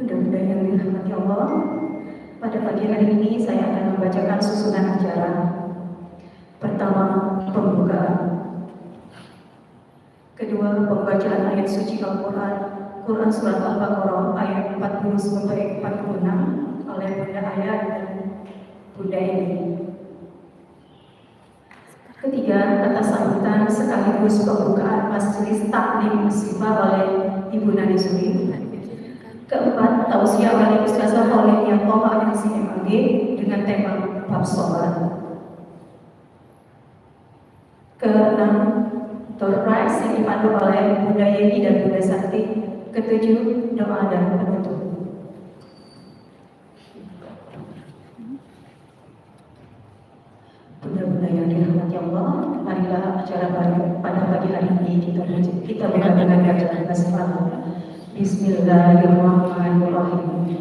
Mudah-mudahan yang dirahmati Allah, pada pagi hari ini saya akan membacakan susunan acara. Pertama, pembukaan. Kedua, pembacaan ayat suci Al-Quran, Quran Surat Al-Baqarah ayat 40-46 oleh Bunda Ayah dan Bunda Eni. Ketiga, atas sambutan sekaligus pembukaan majelis taklim muslimah oleh Ibu Nani Suri. Keempat, tausiah wali ustazah oleh yang Toha MCMAG dengan tema bab sholat. Keenam, door prize yang dipandu oleh Bunda Yeni dan Bunda Santi. Ketujuh, doa dan penutup. Bunda-bunda yang dirahmati Allah, marilah acara pada pagi hari ini kita buka dengan bacaan basmalah. Bismillahirrahmanirrahim.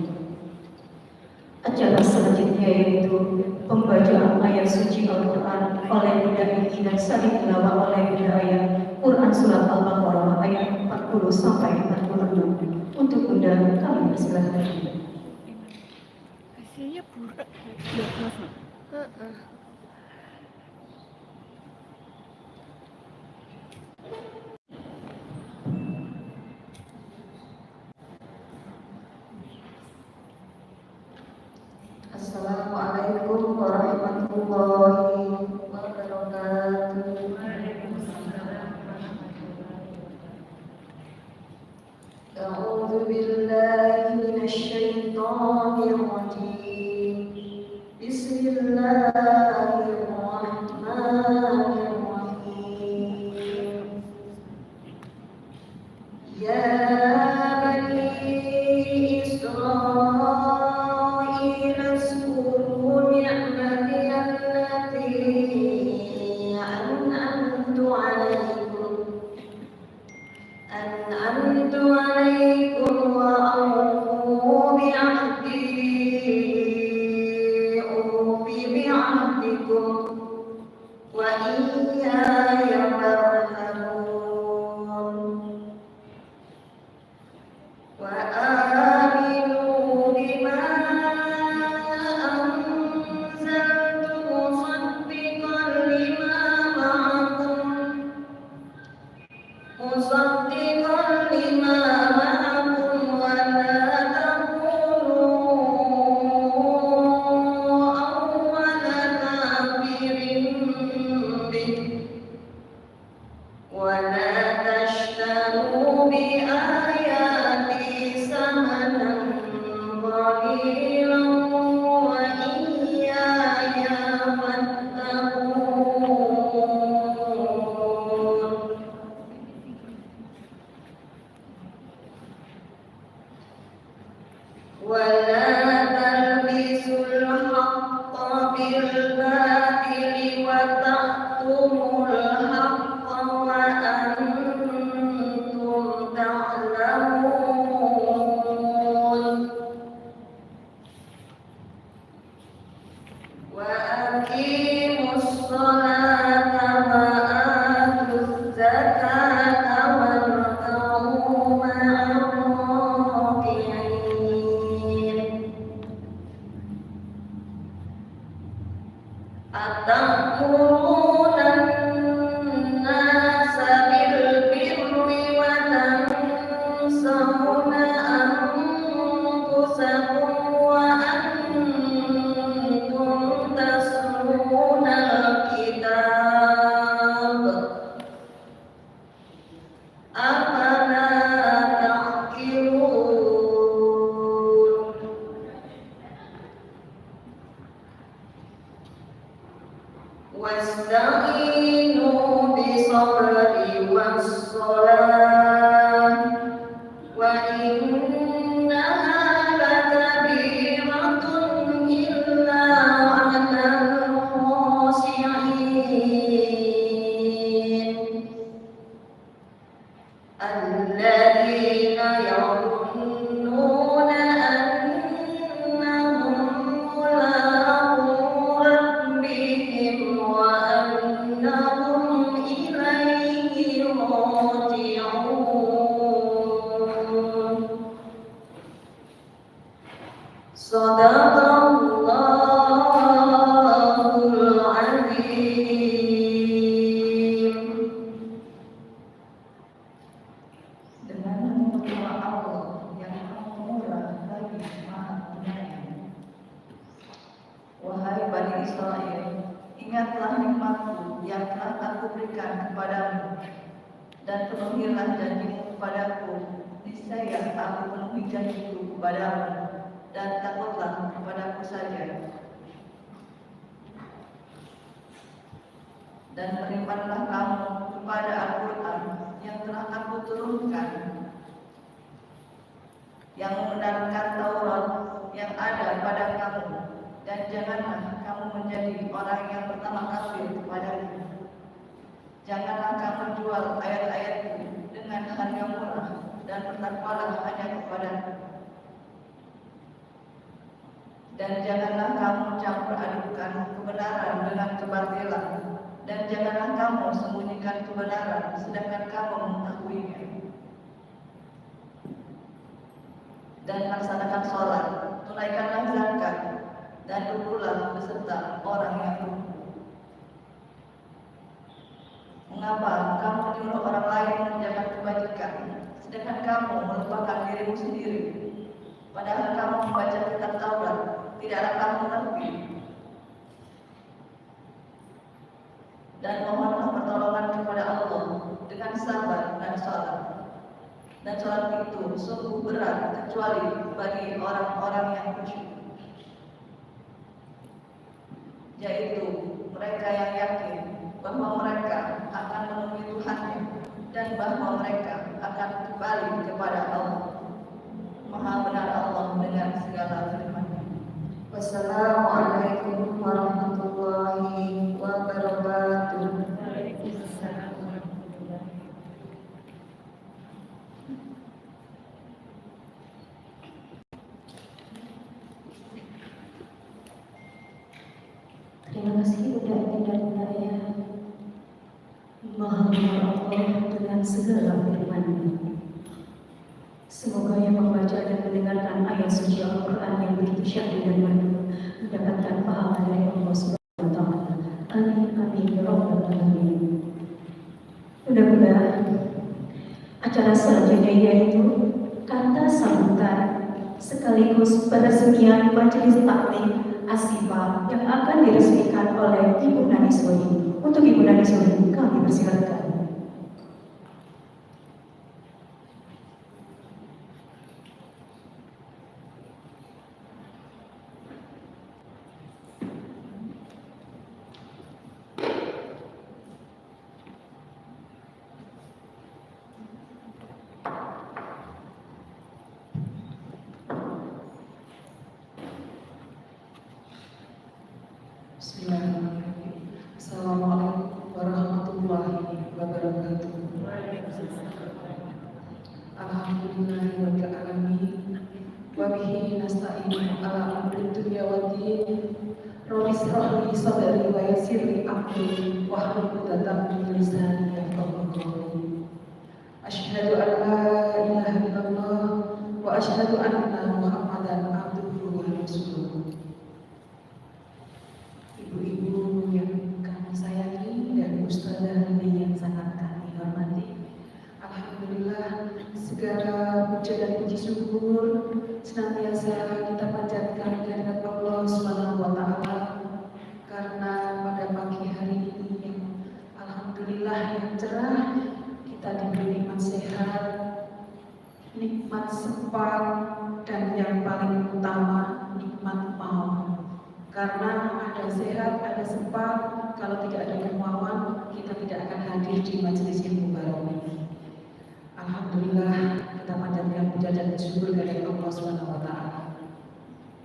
Acara selanjutnya yaitu pembacaan ayat suci Al-Quran oleh Bunda Eni dan saling tilawah oleh Bunda Ayah, Quran Surat Al-Baqarah ayat 40-46. Untuk Bunda, kami persilahkan. Hasilnya pura. Assalamualaikum warahmatullahi wabarakatuh. A'udzu billahi minasyaitonir rajim. Bismillahirrahmanirrahim. Ya bani Israil azkuru ni'mati allati an'amtu 'alaikum wa awfu bi'ahdikum wa iyaya farhabun. Wa aminu bima anzaltu musaddiqan lima ma'akum wa la takunu awwala kafirin bih wa la tashtaru bi ayati samanan qalilan wa iyaya fattaqun. Wa la talbisul haqqa bil batili wa taqtumul haqqa wa antum ta'lamun. Wa aqimus sholata wa atuz zakata warka'u ma'ar raki'in. Atamuruna an-nasa bil birri wa tansawna anfusakum wa antum tasluna al-kitab. Afala ta'qilun. Wasta'inu bis-sabri was-salah wa innaha lakabiratun illa 'alal khashi'in alladzina yazunnuna annahum mulaqu rabbihim wa annahum ilayhi raji'un. telah aku berikan kepadamu, dan penuhilah janjimu kepadaku. Niscaya aku penuhi janjiku kepadamu, dan takutlah kepadaku saja. Dan berimanlah kamu kepada Al-Quran yang telah aku turunkan, yang membenarkan Taurat yang ada pada kamu, dan janganlah kamu menjadi orang yang pertama kafir kepadanya. Janganlah kamu jual ayat-ayatku dengan harga murah, dan bertakwalah hanya kepadaku. Dan janganlah kamu campur adukan kebenaran dengan kebatilan, dan janganlah kamu sembunyikan kebenaran sedangkan kamu mengetahuinya. Dan laksanakan sholat, tunaikanlah zakat, dan duduklah beserta orang yang ruku. Mengapa kamu menyuruh orang lain mengerjakan kebajikan, sedangkan kamu melupakan dirimu sendiri? Padahal kamu membaca kitab Taurat, tidaklah kamu mengerti. Dan mohonlah pertolongan kepada Allah dengan sabar dan sholat. Dan sholat itu sungguh berat kecuali bagi orang-orang yang khusyuk, yaitu mereka yang yakin bahwa mereka akan menemui Tuhannya dan bahwa mereka akan kembali kepada Allah. Maha benar Allah dengan segala firman-Nya. Wassalamualaikum warahmatullahi wabarakatuh. Terima kasih udah tidak ya. Maha benar Allah dengan segala firman-Nya. Semoga yang membaca dan mendengarkan ayat suci Al-Quran yang begitu syahdu dan merdu mendapatkan pahala dari Allah Subhanahu wa Ta'ala. Amin amin ya rabbal alamin. Mudah-mudahan acara selanjutnya yaitu kata sambutan sekaligus peresmian majelis taklim Asyifa yang akan diresmikan oleh Ibu Nani Soli. Untuk Ibu Nani Soli kami persilakan. Bismillahirrahmanirrahim. Assalamualaikum warahmatullahi wabarakatuh. Alhamdulillahirabbil alamin. Wa bihi nasta'inu ala amri dunya waddin. Rabbi shrah li sadri wa yassir li amri wahlul 'uqdatam min lisani yafqahu qawli. Asyhadu an la ilaha illallah wa asyhadu anna Muhammadan abduhu wa rasuluh. Ibu-ibu yang kami sayangi dan Ustazah Lili yang sangat kami hormati, alhamdulillah segala puja dan puji syukur senantiasa kita panjatkan kehadirat Allah Subhanahu wa Ta'ala, karena pada pagi hari ini yang alhamdulillah yang cerah, kita diberi nikmat sehat, nikmat sempat, dan yang paling utama nikmat mau. Karena ada sehat, ada sempat, kalau tidak ada kemauan, kita tidak akan hadir di majelis ilmu baru ini. Alhamdulillah, kita panjatkan puja dan syukur kepada Allah Subhanahu wa Ta'ala.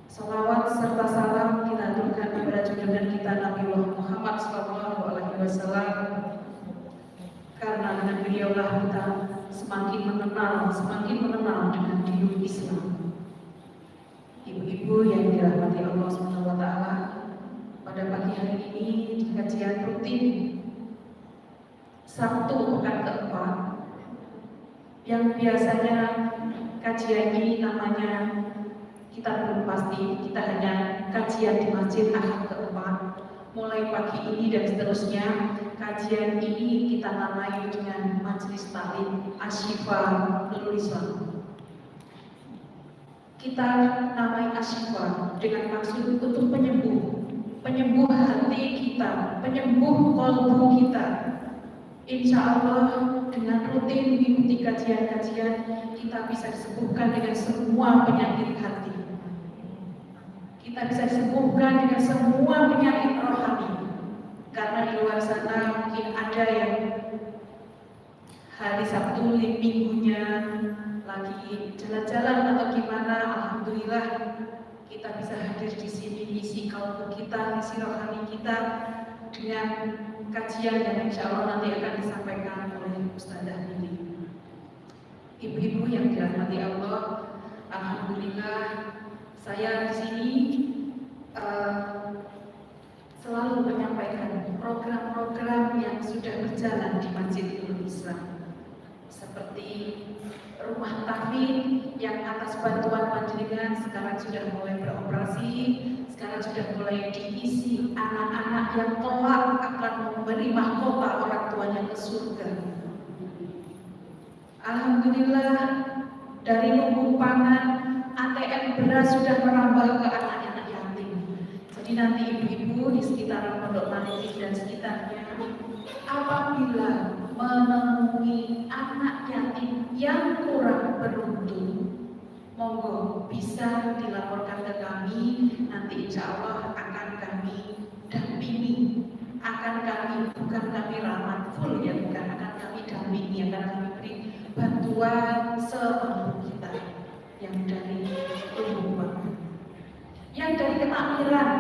Salawat serta salam kita aturkan kepada junjungan kita Nabi Muhammad SAW, karena dengan beliaulah kita semakin mengenal dengan diri Islam. Ibu-ibu yang dirahmati Allah Subhanahu wa Ta'ala, pada pagi hari ini di kajian rutin Sabtu pekan keempat, yang biasanya kajian ini namanya kita belum pasti, kita hanya kajian di masjid Ahad keempat. Mulai pagi ini dan seterusnya, kajian ini kita namai dengan majelis taklim Asyifa Nurul Islam. Kita namai Asyifa dengan maksud untuk penyembuh penyembuh hati kita, penyembuh kalbu kita. Insya Allah dengan rutin mengikuti kajian-kajian kita bisa disembuhkan dengan semua penyakit hati. Kita bisa disembuhkan dengan semua penyakit rohani. Karena di luar sana mungkin ada yang hari Sabtu minggunya lagi jalan-jalan atau gimana, alhamdulillah kita bisa hadir di sini, isi kalbu kita, isi rohani kita dengan kajian yang insya Allah nanti akan disampaikan oleh Ustazah Lili. Ibu-ibu yang dirahmati Allah, alhamdulillah saya di sini selalu menyampaikan program-program yang sudah berjalan di Masjid Nurul Islam, seperti rumah tahfidz yang atas bantuan panjenengan sekarang sudah mulai beroperasi, sekarang sudah mulai diisi anak-anak yang kelak akan memberi mahkota orang tuanya ke surga. Alhamdulillah dari lumbung pangan ATM beras sudah merambah ke anak-anak yatim. Jadi nanti ibu-ibu di sekitar Pondok Maritim dan sekitarnya apabila menemui anak yatim yang kurang beruntung, monggo bisa dilaporkan ke kami. Nanti insya Allah akan kami dampingi, akan kami, bukan kami ramat full ya, bukan, akan kami dampingi, akan kami beri bantuan semampu kita yang dari lumbung, yang dari ketakmiran.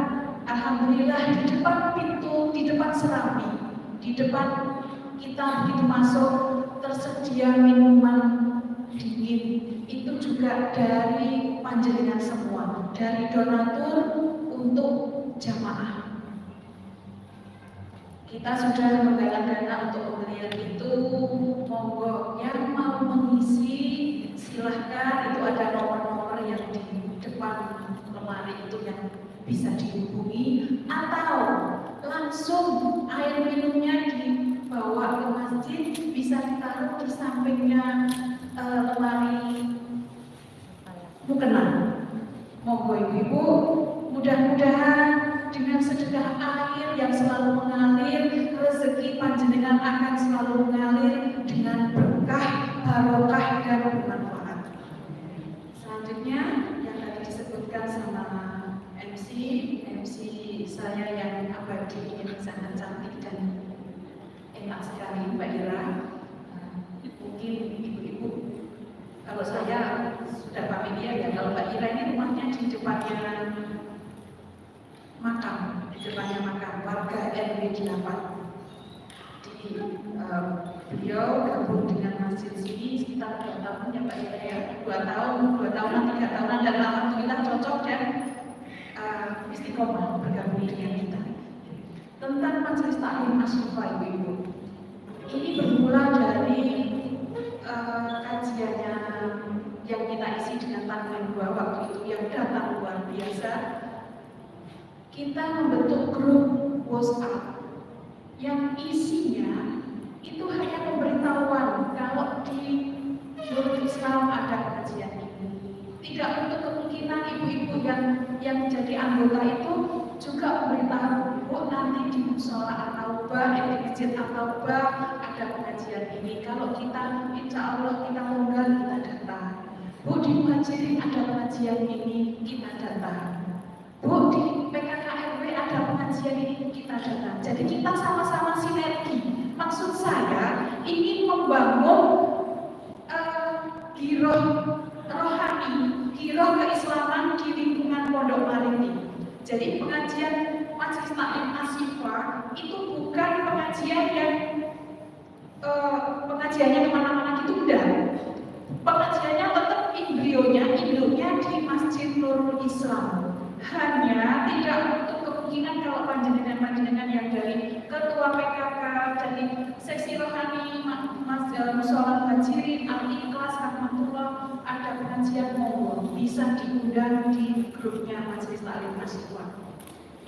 Alhamdulillah di depan pintu, di depan serambi, di depan kita begitu masuk tersedia minuman dingin. Itu juga dari panjenengan semua, dari donatur untuk jamaah. Kita sudah menggalang dana untuk pembelian itu. Monggo yang mau mengisi silahkan, itu ada nomor-nomor yang di depan lemari itu yang bisa dihubungi, atau langsung air minumnya dibawa ke masjid, bisa ditaruh di sampingnya lemari mukena. Monggo ibu-ibu, mudah-mudahan dengan sedekah air yang selalu mengalir, rezeki panjenengan akan selalu mengalir dengan berkah, barokah dan bermanfaat. Selanjutnya yang tadi disebutkan sama MC saya yang abadi, yang sangat cantik dan enak sekali, Mbak Ira. Mungkin ibu-ibu, kalau saya sudah familiar ya, kalau Mbak Ira ini rumahnya di depannya makam, warga RW 8. Beliau gabung dengan masjid sini sekitar 2 tahun ya Mbak Ira ya, 2 tahunan, 3 tahunan, dan alhamdulillah cocok dan istiqomah bergabung dengan kita. Tentang majelis taklim Asyifa, ibu-ibu, ini bermula dari kajiannya yang kita isi dengan tanggal 2 waktu itu yang datang luar biasa. Kita membentuk grup WhatsApp yang isinya itu hanya pemberitahuan kalau di Nurul Islam ada kajian ini. Tidak untuk kemungkinan ibu-ibu yang menjadi anggota itu juga memberitahu, oh nanti di musola At-Taubah, di masjid At-Taubah ada pengajian ini. Kalau kita, insya Allah kita longgar, kita datang. Bu, di Muhajirin ada pengajian ini, kita datang. Bu, di PKKRW ada pengajian ini, kita datang. Jadi kita sama-sama sinergi. Maksud saya ingin membangun giroh rohani, giroh keislaman di lingkungan Pondok Maritim. Jadi pengajian Majelis Taklim Asyifa itu bukan pengajian yang pengajiannya kemana-mana gitu, enggak. Pengajiannya tetap induknya di Masjid Nurul Islam. Hanya tidak untuk kemungkinan kalau panjenengan yang dari ketua PKK, dari seksi rohani, musola Muhajirin, Al-Ikhlas, Rahmatullah, ada pengajian monggo bisa diundang di grupnya Majelis Taklim Asyifa.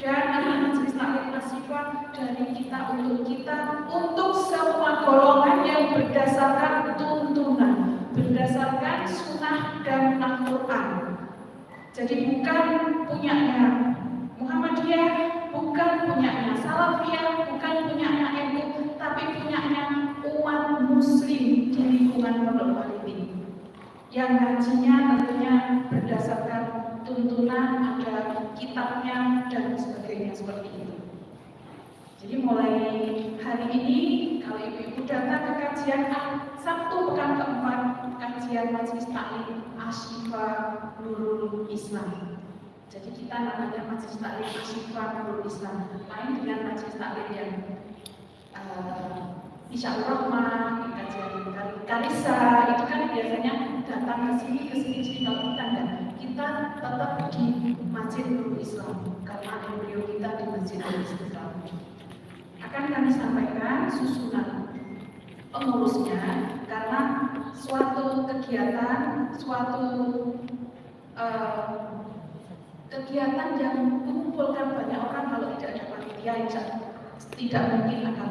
Dan Majelis Taklim Asyifa dari kita, untuk semua golongan yang berdasarkan tuntunan, berdasarkan sunnah dan Al-Quran. Jadi bukan punyanya Muhammadiyah, bukan punyanya Salafiyah, bukan punyanya NU, tapi punyanya umat muslim di lingkungan Pondok Waringin. Yang ngajinya tentunya berdasarkan tuntunan, ada kitabnya dan sebagainya seperti itu. Jadi mulai hari ini kalau ibu-ibu datang ke kajian Sabtu pekan keempat, kajian Majelis Taklim Asyifa Nurul Islam. Jadi kita namanya Majelis Taklim Asyifa Nurul Islam, lain dengan Majelis Taklim yang Insya Allah Rahman, kajian Karisa, itu kan biasanya datang ke sini, jadi kalau kita enggak, kita tetap di Masjid Nurul Islam karena beliau kita di Masjid Nurul Islam. Akan kami sampaikan susunan pengurusnya karena suatu kegiatan, kegiatan yang mengumpulkan banyak orang kalau tidak ada panitia tidak mungkin akan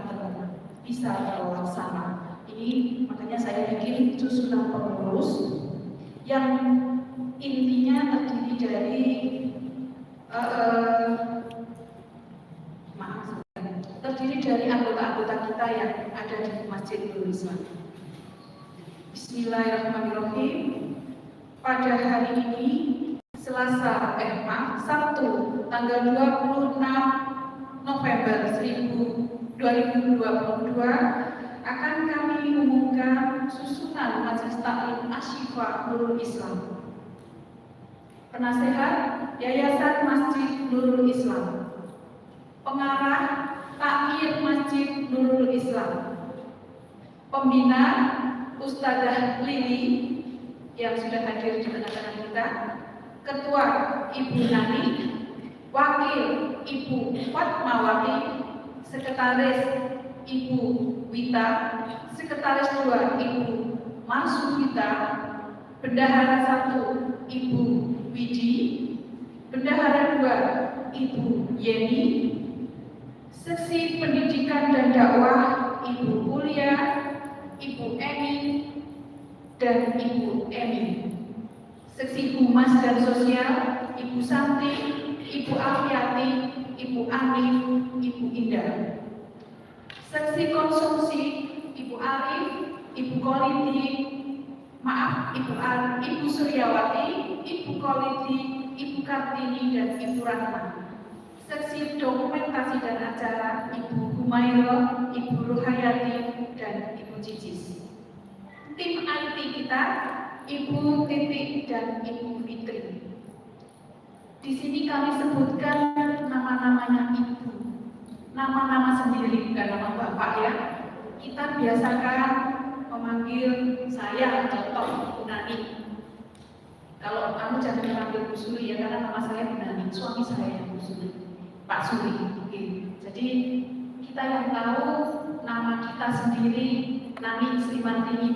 bisa terlaksana. Ini makanya saya bikin susunan pengurus yang intinya terdiri dari anggota-anggota kita yang ada di Masjid Nurul Islam. Bismillahirrahmanirrahim. Pada hari ini Sabtu tanggal 26 November 2022 akan kami umumkan susunan Majelis Taklim Asyifa Nurul Islam. Penasehat Yayasan Masjid Nurul Islam. Pengarah Takmir Masjid Nurul Islam. Pembina Ustadzah Lili yang sudah hadir di tengah-tengah kita. Ketua Ibu Nani, Wakil Ibu Fatmawati, Sekretaris Ibu Wita, Sekretaris 2 Ibu Marsudita, Bendahara 1 Ibu Widi, Bendahara 2 Ibu Yeni, Seksi Pendidikan dan Dakwah Ibu Kuliah, Ibu Eni, dan Ibu Emi. Seksi Humas dan Sosial Ibu Santi, Ibu Afiati, Ibu Ani, Ibu Indah. Seksi Konsumsi Ibu Arif, Ibu Koliti, Ibu Suryawati, Ibu Koliti, Ibu Kartini, dan Ibu Ratna. Seksi Dokumentasi dan Acara Ibu Humayro, Ibu Ruhayati, dan Ibu Cicis. Tim IT kita Ibu Titik dan Ibu Fitri. Di sini kami sebutkan nama-namanya ibu, nama-nama sendiri bukan nama bapak ya. Kita biasakan memanggil saya contoh Bu Nani. Kalau kamu jangan memanggil Bu Suri ya karena nama saya Bu Nani, suami saya yang Bu Suri, Pak Suri. Oke. Jadi kita yang tahu nama kita sendiri Nani Srimantini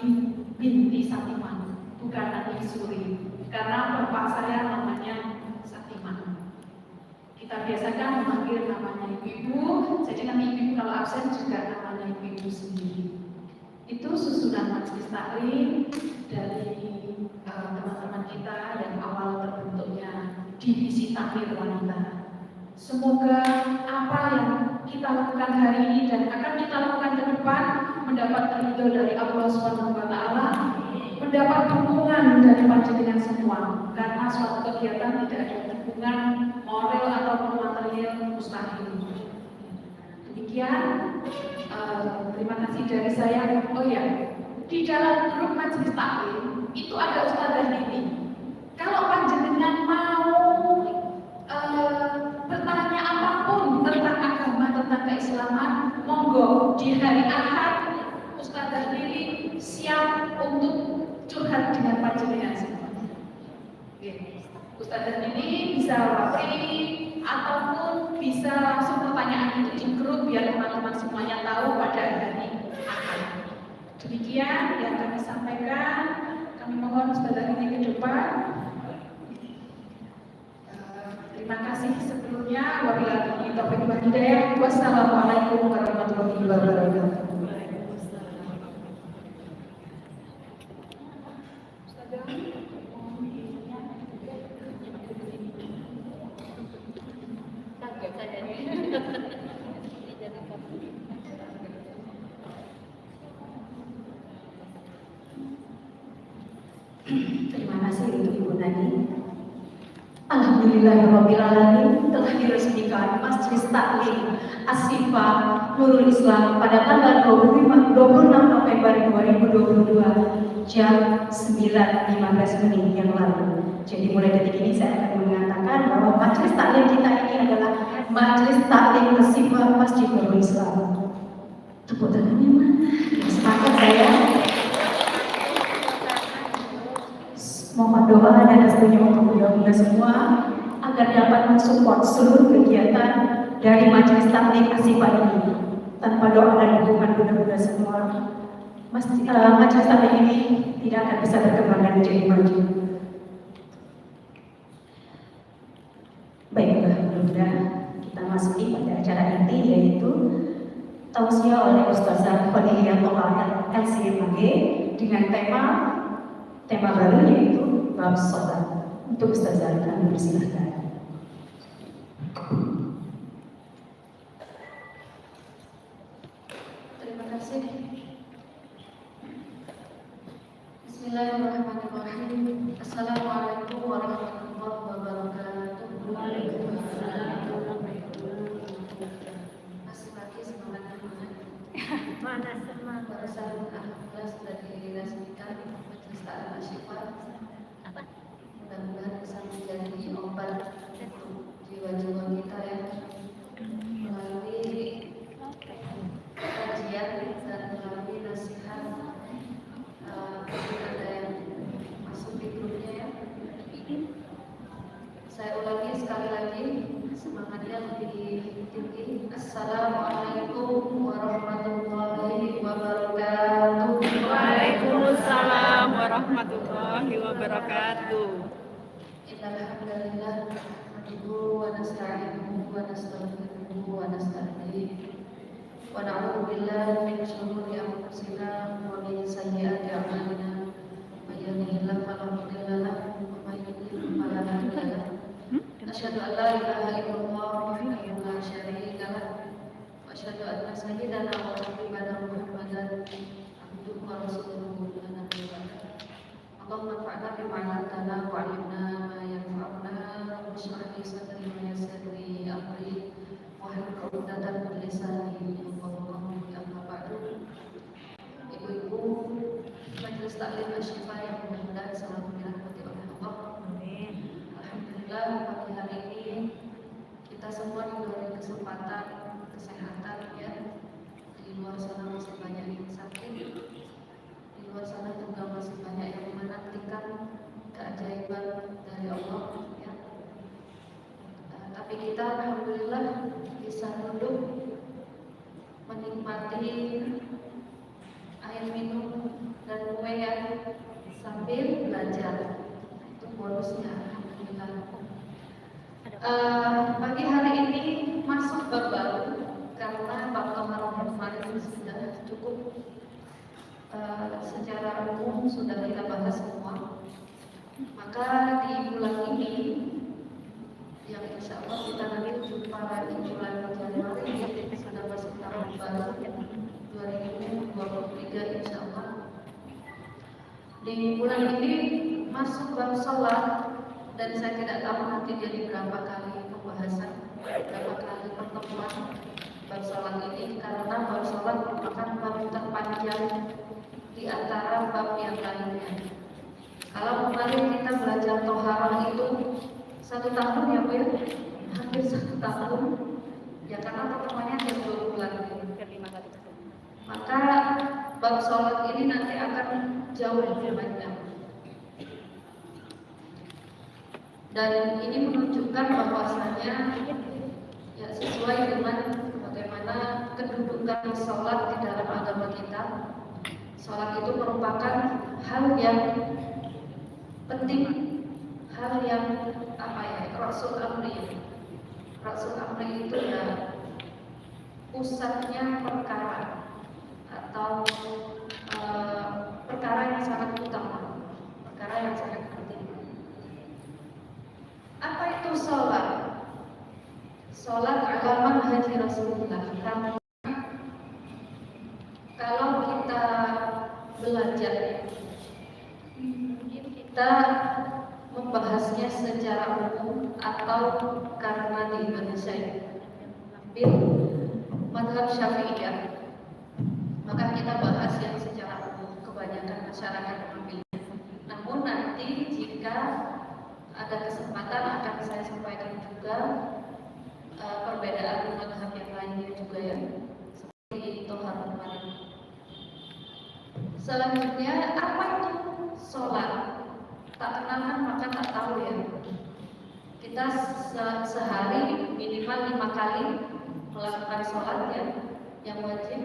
binti Satiman, bukan Nani Suri. Karena bapak saya namanya Satiman. Kita biasakan memanggil namanya ibu, jadi nanti ibu kalau absen juga namanya ibu sendiri. Itu susunan majelis taklim dari teman-teman kita yang awal terbentuknya divisi taklim wanita. Semoga apa yang kita lakukan hari ini dan akan kita lakukan ke depan mendapat ridho dari Allah SWT, mendapat dukungan dari panjenengan semua. Karena suatu kegiatan tidak ada dukungan moral ataupun material mustahil. Demikian, terima kasih dari saya. Oh ya, di dalam grup majelis taklim itu ada Ustadzah Lili. Kalau panjenengan mau bertanya apapun tentang agama, tentang keislaman, monggo di hari Ahad Ustadzah Lili siap untuk curhat dengan panjenengan semua. Ustadzah Lili bisa wakili ataupun bisa langsung pertanyaan itu di grup biar teman-teman semuanya tahu pada hari Ahad. Demikian yang kami sampaikan. Kami mohon Ustadzah Lili ke depan. Terima kasih sebelumnya. Wabillahi taufiq wal hidayah. Wassalamualaikum warahmatullahi wabarakatuh. Kaget saja. Terima kasih untuk Ibu Nani. Alhamdulillahirrabbilalamin telah diresmikan Majelis Taklim Asyifa Nurul Islam pada tanggal 26 November 2022 jam 9.15 menit yang lalu. Jadi mulai detik ini saya akan mengatakan bahwa Majelis Taklim kita ini adalah Majelis Taklim Asyifa Masjid Nurul Islam. Tepuk tangannya mana? Sepakat saya. Mohon doa dan restunya untuk mudah-mudahan semua agar dapat mensupport seluruh kegiatan dari Majelis Taklim Asyifa ini. Tanpa doa dan dukungan mudah-mudahan semua Majelis Taklim ini tidak akan bisa berkembang dan menjadi maju. Baiklah, mudah-mudahan kita masuki pada acara inti, yaitu tausiah oleh Ustazah Khadijah Toha LCMAG dengan tema baru, yaitu bab sholat. Untuk Ustazah kami persilahkan. Terima kasih. Bismillahirrahmanirrahim. Assalamualaikum warahmatullahi wabarakatuh. Masih pagi, semangat mana semangat. Barusan alhamdulillah sudah diresmikan Majelis Taklim Asyifa. Mudah-mudahan bisa menjadi obat untuk jiwa-jiwa kita ya, melalui kajian dan melalui nasihat. Ada yang masuk di grupnya ya. Saya ulangi sekali lagi, semangatnya lebih tinggi. Assalamualaikum warahmatullahi wabarakatuh. Waalaikumsalam warahmatullahi wabarakatuh. Innalhamdulillah nahmaduhu wa nasta'inuhu wa nastaghfiruhu wa nasta'dihi wa na'udzu billahi min shururi anfusina wa min sayyiati a'malina. May yahdihillahu fala mudilla lahu wa may yudlil fala hadiya lahu. Asyhadu an la ilaha illallah wahdahu la syarika lahu wa asyhadu anna sayyidana wa habibana Muhammadan abduhu wa rasuluhu la nabiyya ba'dahu. Allahumma anfa'na bima 'allamtana wa 'allimna ma yanfa'una wa shrah li sadri wa yassir li amri wahlul 'uqdatam min lisani yafqahu qawli. Amma ba'du. Ibu-ibu Majelis Taklim Asyifa yang mudah-mudahan selalu dirahmati oleh Allah. Alhamdulillah pagi hari ini kita semua diberi kesempatan kesehatan ya. Di luar sana masih banyak yang sakit. Di luar sana juga masih banyak yang menantikan keajaiban dari Allah ya. Tapi kita alhamdulillah bisa duduk menikmati air minum dan kue sambil belajar. Itu bonusnya alhamdulillah. Pagi hari ini masuk bab baru karena bab kemarin sudah cukup secara umum sudah kita bahas semua. Maka di bulan ini yang insya Allah kita nanti jumpa lagi bulan Januari, sudah masuk tahun baru 2023 insya Allah. Di bulan ini masuk bab sholat, dan saya tidak tahu nanti jadi berapa kali pembahasan, berapa kali pertemuan bab sholat ini, karena bab sholat merupakan bab terpanjang di antara bab yang lainnya. Kalau kemarin kita belajar toharah itu 1 tahun ya Bu ya, hampir 1 tahun ya, karena pertemuannya hanya 2 bulan. Maka bab sholat ini nanti akan jauh lebih panjang. Dan ini menunjukkan bahwasanya ya sesuai dengan bagaimana kedudukan sholat di dalam agama kita. Sholat itu merupakan hal yang penting, hal yang Rasul Amri. Rasul Amri itu ya pusatnya perkara atau perkara yang sangat utama, perkara yang sangat penting. Apa itu sholat? Sholat ala manhaji Rasulullah. Karena kalau kita belajar kita membahasnya secara umum atau karena di Indonesia ini mazhab Syafi'iyah, maka kita bahas yang secara umum, kebanyakan masyarakat mengambilnya. Namun nanti jika ada kesempatan akan saya sampaikan juga perbedaan mazhab yang lainnya juga ya, seperti Toharul Marif. Selanjutnya, apa itu sholat? Tak kenal maka tak tahu ya. Kita sehari minimal 5 kali melakukan sholat ya, yang wajib.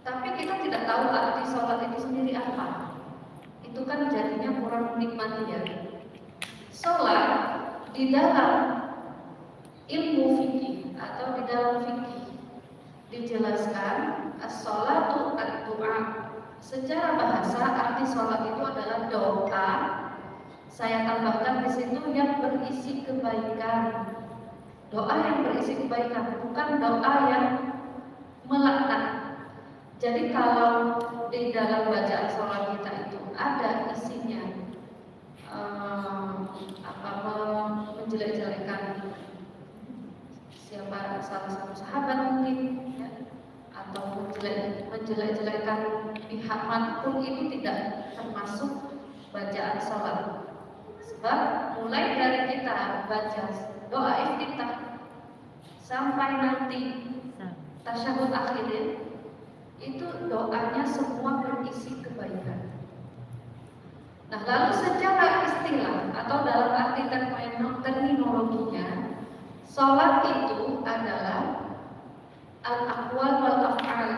Tapi kita tidak tahu arti sholat itu sendiri apa. Itu kan jadinya kurang menikmati ya. Sholat di dalam ilmu fikih atau di dalam fikih dijelaskan as-sholatu ad-du'a. Secara bahasa arti sholat itu adalah doa. Saya tambahkan di situ yang berisi kebaikan. Doa yang berisi kebaikan, bukan doa yang melaknat. Jadi kalau di dalam bacaan sholat kita itu ada isinya menjelek-jelekan siapa salah satu sahabat mungkin ya, atau menjelek-jelekan pihak manapun, itu tidak termasuk bacaan sholat. Sebab mulai dari kita baca doa iftitah sampai nanti tasyahud akhir, itu doanya semua berisi kebaikan. Nah, lalu secara istilah atau dalam arti terminologinya, sholat itu adalah al-aqwal wal af'al.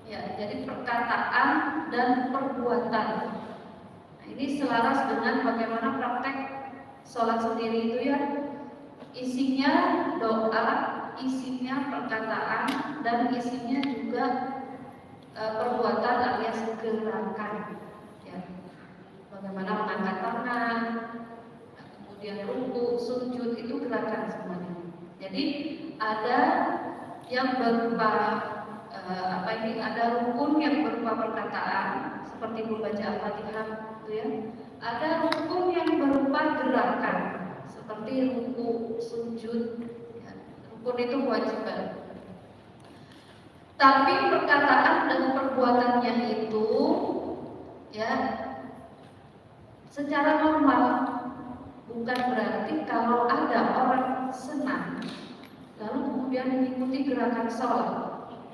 Ya, jadi perkataan dan perbuatan. Nah, ini selaras dengan bagaimana praktek sholat sendiri itu ya. Isinya doa, isinya perkataan, dan isinya juga perbuatan alias gerakan. Ya. Bagaimana mengangkat tangan, kemudian ruku, sujud, itu gerakan semuanya. Jadi ada yang berupa ada rukun yang berupa perkataan seperti membaca Al-Fatihah, gitu ya. Ada rukun yang berupa gerakan seperti ruku, sujud. Ya. Rukun itu kewajiban. Tapi perkataan dan perbuatannya itu ya secara normal, bukan berarti kalau ada orang senam lalu kemudian mengikuti gerakan sholat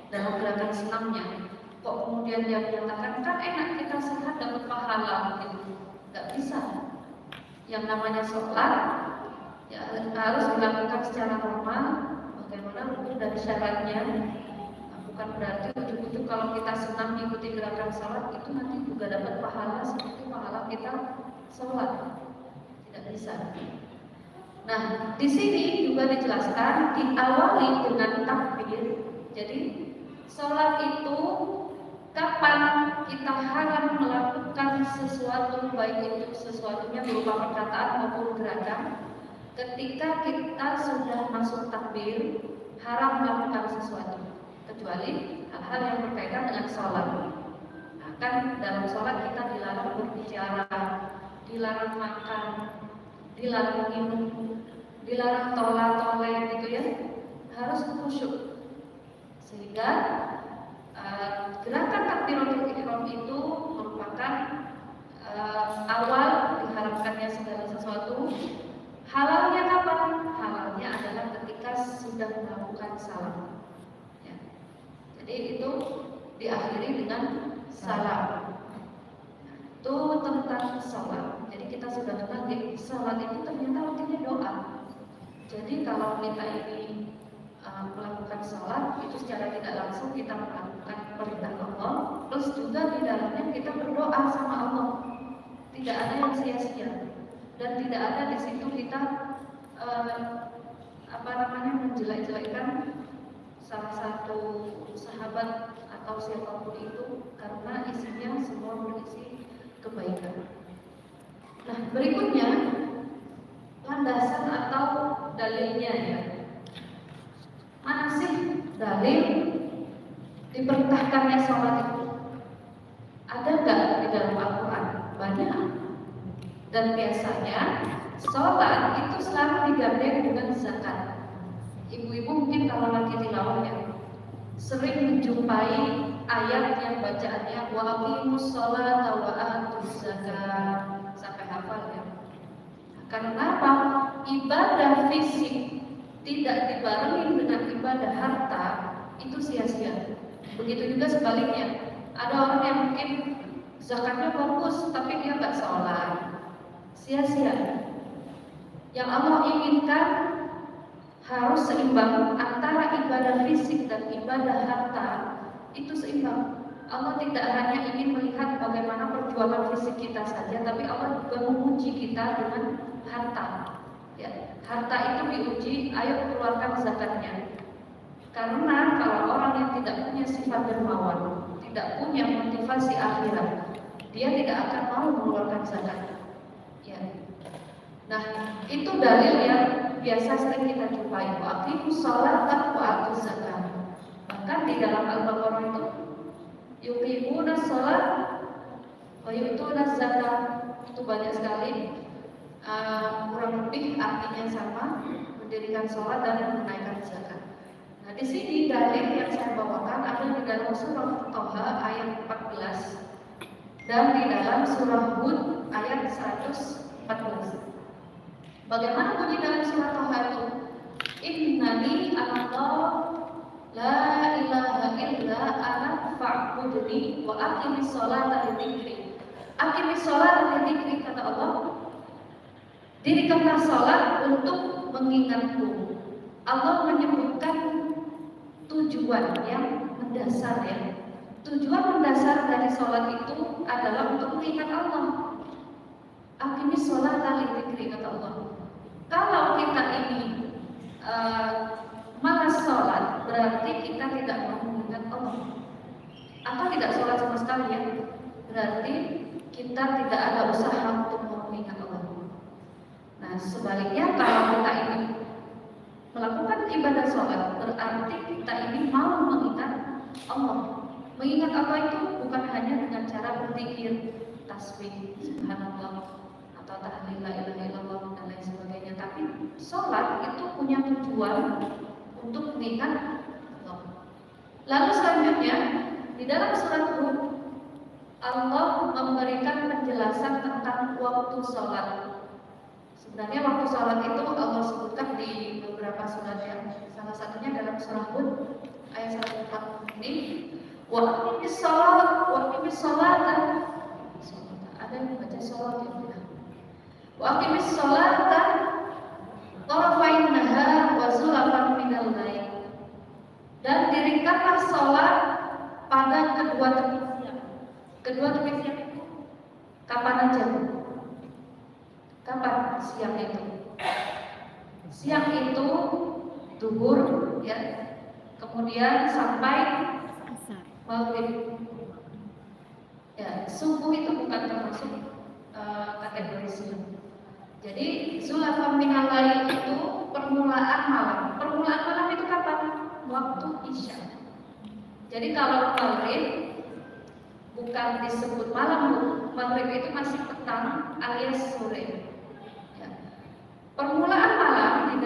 dalam gerakan senamnya, kok kemudian dia menyatakan kan enak kita sehat dapat pahala gitu. Nggak bisa. Yang namanya sholat ya harus dilakukan secara normal, bagaimana rukun dan syaratnya. Bukan berarti ujuk-ujuk kalau kita senang mengikuti gerakan sholat itu nanti juga dapat pahala seperti pahala kita sholat. Tidak bisa. Nah, di sini juga dijelaskan diawali dengan takbir. Jadi sholat itu kapan kita harus melakukan sesuatu, baik itu sesuatunya berupa perkataan maupun gerakan. Ketika kita sudah masuk takbir, haram melakukan sesuatu, kecuali hal-hal yang berkaitan dengan sholat. Nah, kan dalam sholat kita dilarang berbicara, dilarang makan, dilarang minum, dilarang tola-tole gitu ya, harus khusyuk. Sehingga gerakan takbiratul ihram itu merupakan awal diharapkannya segala sesuatu. Halalnya kapan? Halalnya adalah ketika sudah melakukan salam. Ya. Jadi itu diakhiri dengan salam. Itu tentang sholat. Jadi kita sudah kenal sholat itu ternyata artinya doa. Jadi kalau kita ini melakukan sholat itu secara tidak langsung kita melakukan perintah Allah, plus juga di dalamnya kita berdoa sama Allah. Tidak ada yang sia-sia dan tidak ada di situ kita menjelek-jelekan salah satu sahabat atau siapapun itu, karena isinya semua berisi kebaikan. Nah, berikutnya landasan atau dalilnya ya. Mana sih dalil diperintahkannya sholat itu? Ada nggak di dalam Al-Quran? Banyak. Dan biasanya sholat itu selalu digandeng dengan zakat. Ibu-ibu mungkin kalau lagi tilawah ya sering menjumpai ayat yang bacaannya wa aqimus sholata wa atuz zakat sampai hafal ya. Karena apa? Ibadah fisik tidak dibarengi dengan ibadah harta itu sia-sia. Begitu juga sebaliknya. Ada orang yang mungkin zakatnya bagus tapi dia nggak sholat, sia-sia. Yang Allah inginkan harus seimbang antara ibadah fisik dan ibadah harta, itu seimbang. Allah tidak hanya ingin melihat bagaimana perjuangan fisik kita saja, tapi Allah juga menguji kita dengan harta. Ya, harta itu diuji, ayo keluarkan zakatnya. Karena kalau orang yang tidak punya sifat dermawan, tidak punya motivasi akhirat, dia tidak akan mau mengeluarkan zakat. Ya. Nah, itu dalil yang biasa sering kita jumpai. Wa aqimus sholata wa atuz zakat. Bahkan di dalam Al-Baqarah itu yuqimuna sholat wa yu'tuna zakat. Itu banyak sekali. Kurang lebih artinya sama, mendirikan sholat dan menunaikan zakat. Nah, di sini dalil yang saya bawakan ada di dalam surah Thaha ayat 14 dan di dalam surah Hud ayat 114. Bagaimana bunyi dalam surah Thaha itu? Innani anallah la ilaha illa ana fa'budni wa aqimis sholata lidzikri. Aqimis sholata lidzikri kata Allah. Dirikanlah sholat untuk mengingatku. Allah menyebutkan tujuan yang mendasar ya. Tujuan mendasar dari sholat itu adalah untuk mengingat Allah. Aqimis sholata lidzikri kata Allah. Kalau kita ini malas sholat, berarti kita tidak mau mengingat Allah. Atau tidak sholat sama sekali ya, berarti kita tidak ada usaha untuk mau mengingat Allah. Nah, sebaliknya kalau kita ini melakukan ibadah sholat, berarti kita ini mau mengingat Allah. Mengingat Allah itu bukan hanya dengan cara berzikir, tasbih, subhanallah, atau tahlil la ilaha illallah dan lain sebagainya, tapi sholat itu punya tujuan untuk mengingat Allah. Lalu selanjutnya di dalam surat Hud Allah memberikan penjelasan tentang waktu sholat. Sebenarnya waktu sholat itu Allah sebutkan di beberapa surat yang salah satunya dalam surah Hud ayat 140 ini. Wa aqimis sholat ada yang baca sholat ya. Wa aqimis sholata tarafain nahar wa zulafan minal lail. Dan dirikanlah sholat pada kedua tepi siang. Kedua tepi siang itu kapan aja? Kapan siang itu? Siang itu zuhur ya. Kemudian sampai maghrib. Ya, subuh itu bukan termasuk kategori siang. Jadi zulafan minal lail itu permulaan malam. Permulaan malam itu kapan? Waktu isya. Jadi kalau maghrib bukan disebut malam, maghrib itu masih petang alias sore. Ya. Permulaan malam di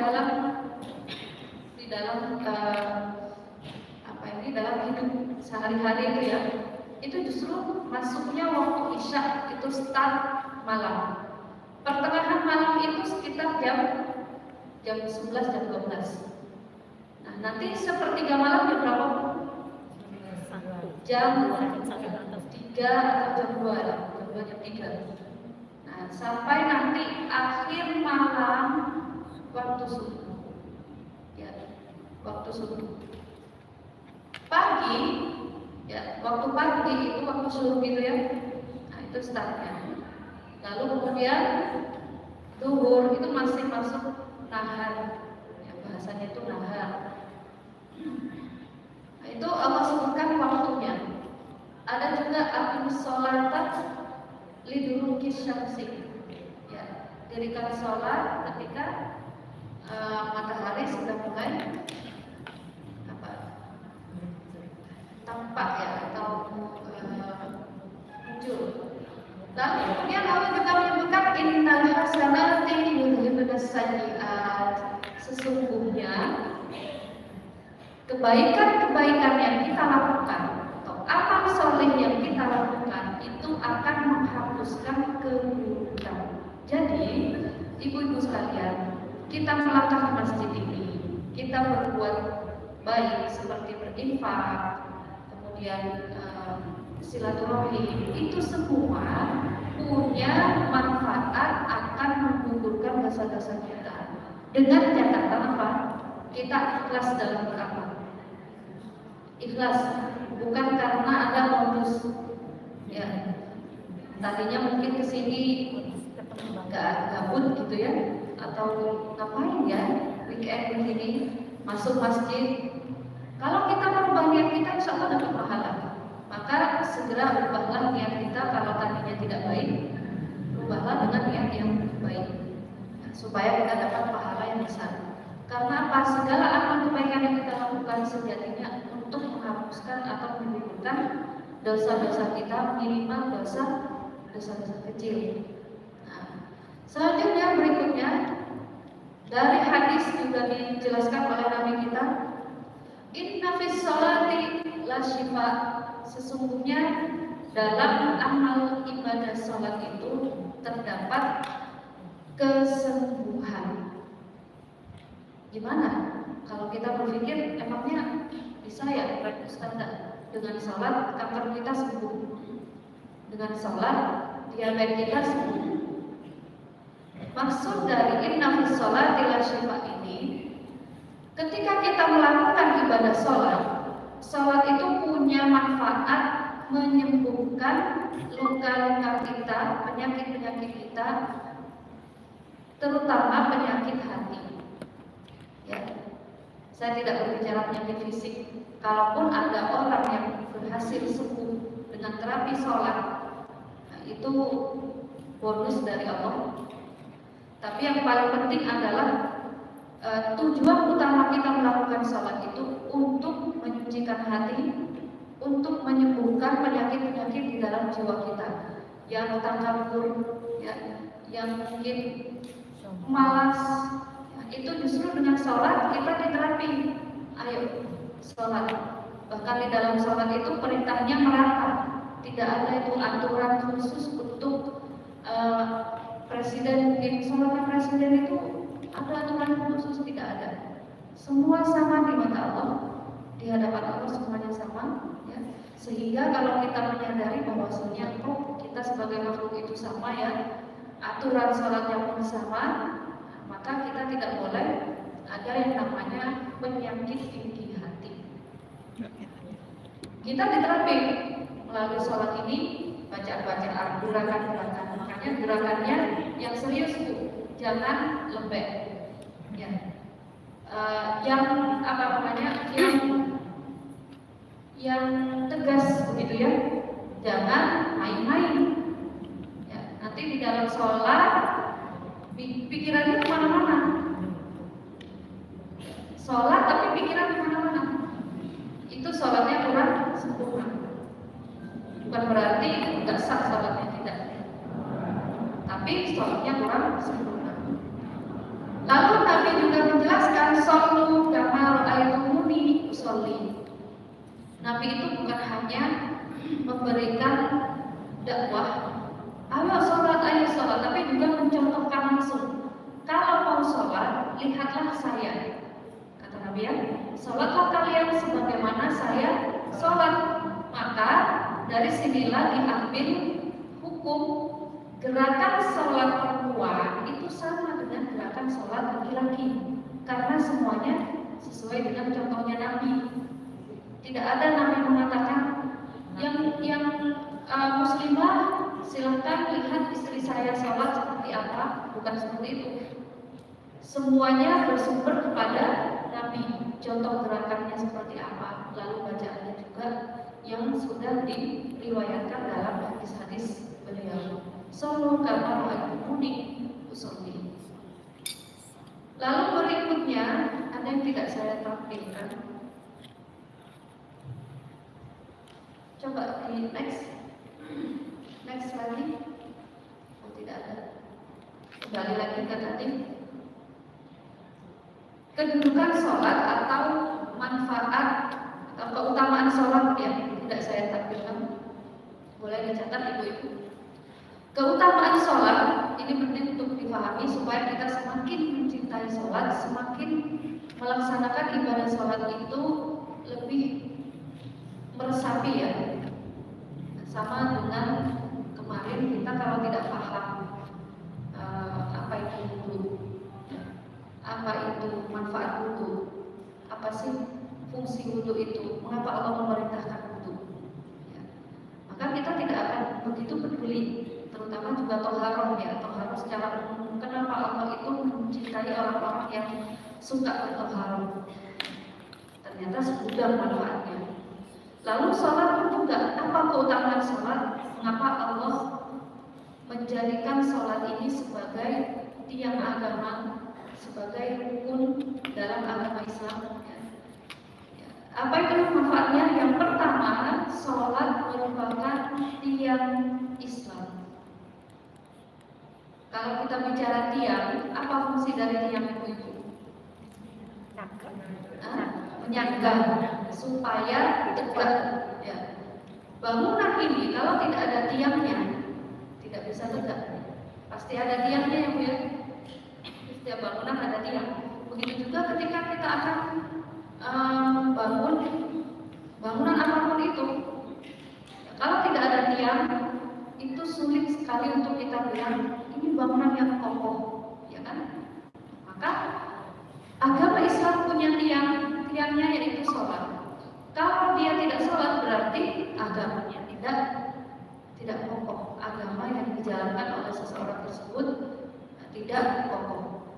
dalam hidup sehari-hari itu ya, itu justru masuknya waktu isya itu start malam. Pertengahan malam itu sekitar jam 11 jam 12. Nah, nanti sepertiga malam jam berapa? Jam 3 atau jam 2 lah, jam 3. Nah, sampai nanti akhir malam waktu subuh. Ya, waktu subuh. Pagi, ya, waktu pagi itu waktu subuh gitu ya. Nah, itu startnya. Lalu kemudian zuhur itu masih masuk nahar. Ya, bahasanya itu nahar. Nah, itu Allah sebutkan waktunya. Ada juga aqimus sholata liduluki syamsi. Ya, dirikan sholat ketika matahari sudah mulai tampak ya atau muncul. Lalu kemudian Allah juga menyebutkan innal hasanati yudhibnas sayyi'at. Sesungguhnya kebaikan-kebaikan yang kita lakukan atau amal soleh yang kita lakukan itu akan menghapuskan keburukan. Jadi, ibu-ibu sekalian, kita melangkah ke masjid ini, kita berbuat baik seperti berinfak, kemudian silaturahim, itu semua punya manfaat akan menggugurkan dosa-dosa kita. Dengan catatan apa? Kita ikhlas dalam beramal. Ikhlas, bukan karena ada modus. Ya, tadinya mungkin kesini gabut gitu ya, atau ngapain ya weekend begini, masuk masjid. Kalau kita merubah niat kita, insya Allah dapat pahala. Maka segera ubahlah niat kita. Kalau tadinya tidak baik, ubahlah dengan niat yang baik, supaya kita dapat pahala yang besar. Karena apa? Segala amal kebaikan yang kita lakukan sejatinya untuk menghapuskan atau menggugurkan dosa-dosa kita, minimal dosa-dosa kecil. Nah, selanjutnya berikutnya dari hadis juga dijelaskan oleh Nabi kita, inna fis sholati la syifa. Sesungguhnya dalam amal ibadah sholat itu terdapat kesembuhan. Gimana? Kalau kita berpikir, emangnya bisa ya Ustazah, dengan sholat kanker kita sembuh, dengan sholat diabetes kita sembuh? Maksud dari inna fis sholati la syifa ini, ketika kita melakukan ibadah sholat itu punya manfaat menyembuhkan luka-luka kita, penyakit-penyakit kita, terutama penyakit hati. Ya, saya tidak berbicara penyakit fisik. Kalaupun ada orang yang berhasil sembuh dengan terapi sholat, nah itu bonus dari Allah. Tapi yang paling penting adalah tujuan utama kita melakukan sholat itu untuk menyucikan hati, untuk menyembuhkan penyakit-penyakit di dalam jiwa kita yang takabur, ya, yang mungkin malas. Itu justru dengan sholat kita diterapi. Ayo sholat. Bahkan di dalam sholat itu perintahnya merata. Tidak ada itu aturan khusus untuk presiden. Mungkin sholatnya presiden itu ada aturan khusus, tidak ada. Semua sama di mata Allah, di hadapan Allah semuanya sama. Ya. Sehingga kalau kita menyadari bahwasanya kita sebagai makhluk itu sama ya, aturan sholatnya pun sama, maka kita tidak boleh ada yang namanya penyakit tinggi hati. Kita diterapi melalui sholat ini, bacaan-bacaan, gerakan-gerakan. Makanya gerakannya yang serius Bu, jangan lembek. Ya. Yang apa namanya? Yang tegas begitu ya. Jangan main-main. Ya, nanti di dalam sholat pikirannya kemana-mana. Sholat tapi pikiran kemana-mana. Itu sholatnya kurang sempurna. Bukan berarti nggak sah sholatnya, tidak. Tapi sholatnya kurang sempurna. Lalu Nabi juga menjelaskan shollu kama ra'aitumuni usolli. Nabi itu bukan hanya memberikan dakwah, ayo sholat, tapi juga mencontohkan langsung. Kalau mau sholat, lihatlah saya. Kata Nabi ya, sholatlah kalian sebagaimana saya sholat. Maka dari sinilah diambil hukum gerakan sholat perempuan itu sama dengan gerakan sholat laki-laki, karena semuanya sesuai dengan contohnya Nabi. Tidak ada Nabi mengatakan yang muslimah silahkan lihat istri saya sholat seperti apa, bukan seperti itu. Semuanya bersumber kepada Nabi, contoh gerakannya seperti apa, lalu bacaannya juga yang sudah diriwayatkan dalam hadis-hadis beliau. Shollu kama ra'aitumuni usolli. Lalu berikutnya ada yang tidak saya tampilkan. Coba di next lagi. Oh, tidak ada. kembali lagi ke tadi, kedudukan sholat atau manfaat atau keutamaan sholat yang tidak saya tampilkan, boleh dicatat ibu-ibu. Keutamaan sholat ini penting untuk dipahami supaya kita semakin mencintai sholat, semakin melaksanakan ibadah sholat itu lebih meresapi ya. Sama dengan kemarin kita kalau tidak paham apa itu wudu, apa itu manfaat wudu, apa sih fungsi wudu itu, mengapa Allah memerintahkan wudu, ya. Maka kita tidak akan begitu peduli, terutama juga toharoh ya, toharoh secara umum. Kenapa Allah itu mencintai orang-orang yang suka bertoharoh? Ternyata segudang manfaatnya. Lalu sholat pun juga, apa keutamaan sholat? Mengapa Allah menjadikan sholat ini sebagai tiang agama, sebagai rukun dalam agama Islam? Apa itu manfaatnya? Yang pertama, sholat merupakan tiang Islam. Kalau kita bicara tiang, apa fungsi dari tiang itu? Menyangga supaya tegak ya. Bangunan ini kalau tidak ada tiangnya tidak bisa tegak. Pasti ada tiangnya ya Bu ya. Setiap bangunan ada tiang. Begitu juga ketika kita akan bangun bangunan apapun itu, ya, kalau tidak ada tiang itu sulit sekali untuk kita bilang ini bangunan yang kokoh, ya kan? Maka agama Islam punya tiangnya yaitu sholat. Kalau dia tidak sholat berarti agamanya tidak kokoh. Agama yang dijalankan oleh seseorang tersebut tidak kokoh.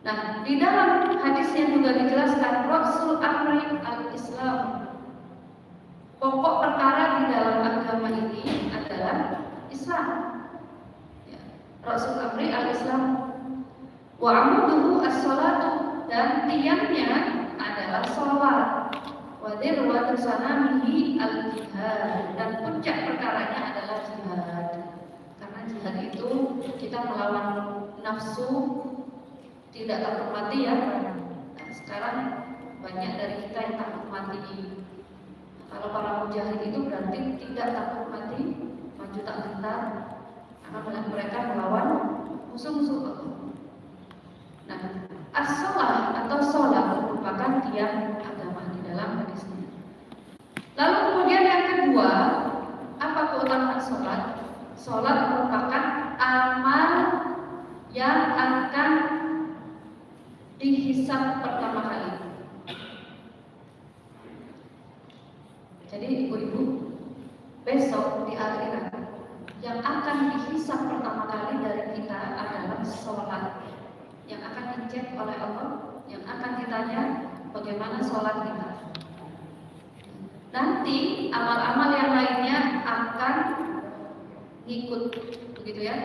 Nah, di dalam hadisnya juga dijelaskan Rasul Amri al-Islam. Pokok perkara di dalam agama ini adalah Islam. Ya. Rasul Amri al-Islam wa amuduhu as-salatu, dan tiangnya adalah sholat. Wadir wa tusanamihi al-jihad, dan puncak perkaranya adalah jihad. Karena jihad itu kita melawan nafsu, tidak takut mati ya. Nah, sekarang banyak dari kita yang takut mati. Kalau para mujahid itu berarti tidak takut mati, maju tak gentar, karena mereka melawan musuh-musuh Allah. Nah, as-shalah atau sholat merupakan tiang agama di dalam hadisnya. Lalu kemudian yang kedua, apa keutamaan sholat? Sholat merupakan amal yang akan dihisab pertama kali. Jadi ibu-ibu, besok di akhirat yang akan dihisab pertama kali dari kita adalah sholat, yang akan dicek oleh Allah, yang akan ditanya bagaimana sholat kita. Nanti amal-amal yang lainnya akan ngikut, begitu ya.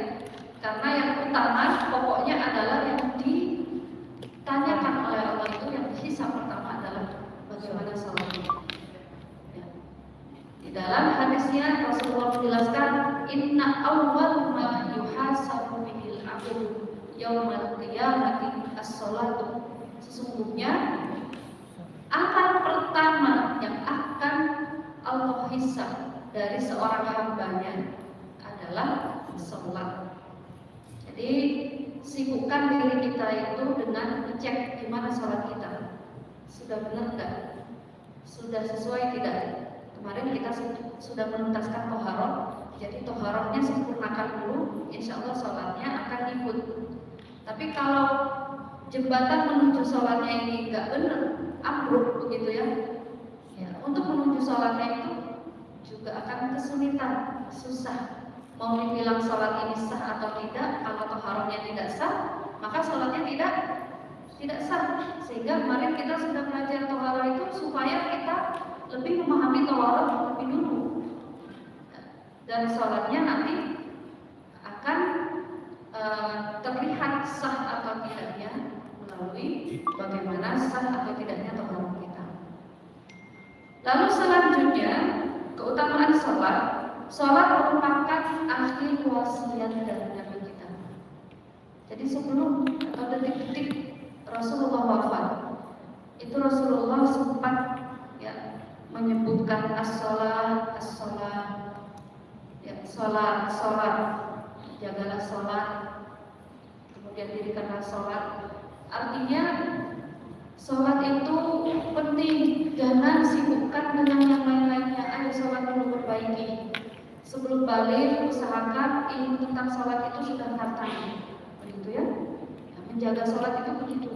Karena yang utama pokoknya adalah yang ditanyakan oleh Allah itu, yang dihisab pertama adalah bagaimana sholat. Ya. Di dalam hadisnya Rasulullah menjelaskan, inna awwal ma yuhasabu bihil abdu yaumal qiyamati as-sholatu. Sesungguhnya amal pertama yang akan Allah hisab dari seorang hambanya adalah sholat. Jadi sibukkan diri kita itu dengan ngecek gimana sholat kita, sudah benar enggak, sudah sesuai tidak. Kemarin kita sudah menuntaskan toharoh, jadi toharohnya sempurnakan dulu, insya Allah sholatnya akan ikut. Tapi kalau jembatan menuju sholatnya ini enggak benar, ambruk begitu ya, untuk menuju sholatnya itu juga akan kesulitan, susah. Mau dibilang sholat ini sah atau tidak, kalau toharohnya tidak sah, maka sholatnya tidak sah. Sehingga kemarin kita sudah belajar toharoh itu supaya kita lebih memahami toharoh lebih dulu, dan sholatnya nanti akan terlihat sah atau tidaknya melalui bagaimana sah atau tidaknya toharoh kita. Lalu selanjutnya keutamaan sholat. Sholat merupakan akhir wasiat dari Nabi kita. Jadi sebelum atau detik-detik Rasulullah wafat, itu Rasulullah sempat ya menyebutkan as-shalah, as-shalah, ya, sholat, jagalah sholat, kemudian dirikanlah sholat. Artinya sholat itu penting, jangan sibukkan dengan yang lain-lainnya. Ayo sholat dulu, perbaiki. Sebelum balik, usahakan ilmu tentang sholat itu sudah khatam, begitu ya. Menjaga sholat itu begitu.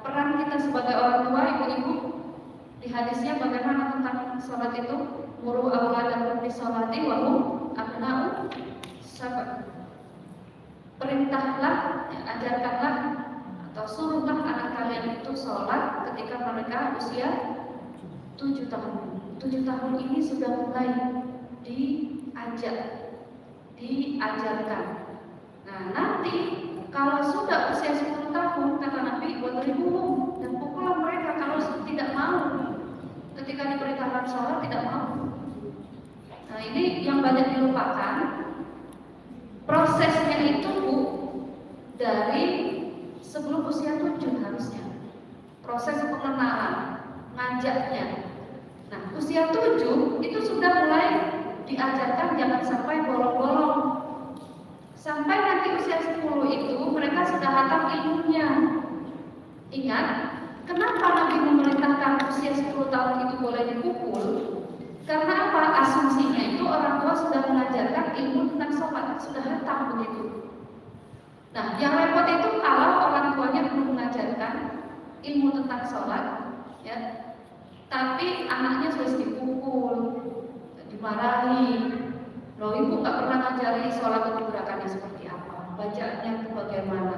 Peran kita sebagai orang tua, ibu-ibu, di hadisnya bagaimana tentang sholat itu? Muru awladakum bis-sholati wa hum abna'u sab'a. Perintahlah, ya, ajarkanlah atau suruhlah anak kalian itu sholat ketika mereka usia 7 tahun. 7 tahun ini sudah mulai diajarkan. Nah, nanti kalau sudah usia 10 tahun, kata Nabi, wadribuhum, dan pukullah mereka kalau tidak mau. Ketika diperintahkan sholat tidak mau. Nah, ini yang banyak dilupakan. Prosesnya itu dari sebelum usia 7 harusnya. Proses pengenalan, ngajaknya. Nah, usia 7 itu sudah mulai diajarkan jangan sampai bolong-bolong. Sampai nanti usia 10 itu mereka sudah hatam ilmunya. Ingat, kenapa Nabi memerintahkan usia 10 tahun itu boleh dipukul? Karena apa? Asumsinya itu orang tua sudah mengajarkan ilmu tentang sholat, sudah hatam begitu. Nah, yang repot itu kalau orang tuanya belum mengajarkan ilmu tentang sholat, ya, tapi anaknya sudah dipukul, dimarahi. Loh, ibu nggak pernah ngajari sholat itu gerakannya seperti apa, bacaannya itu bagaimana,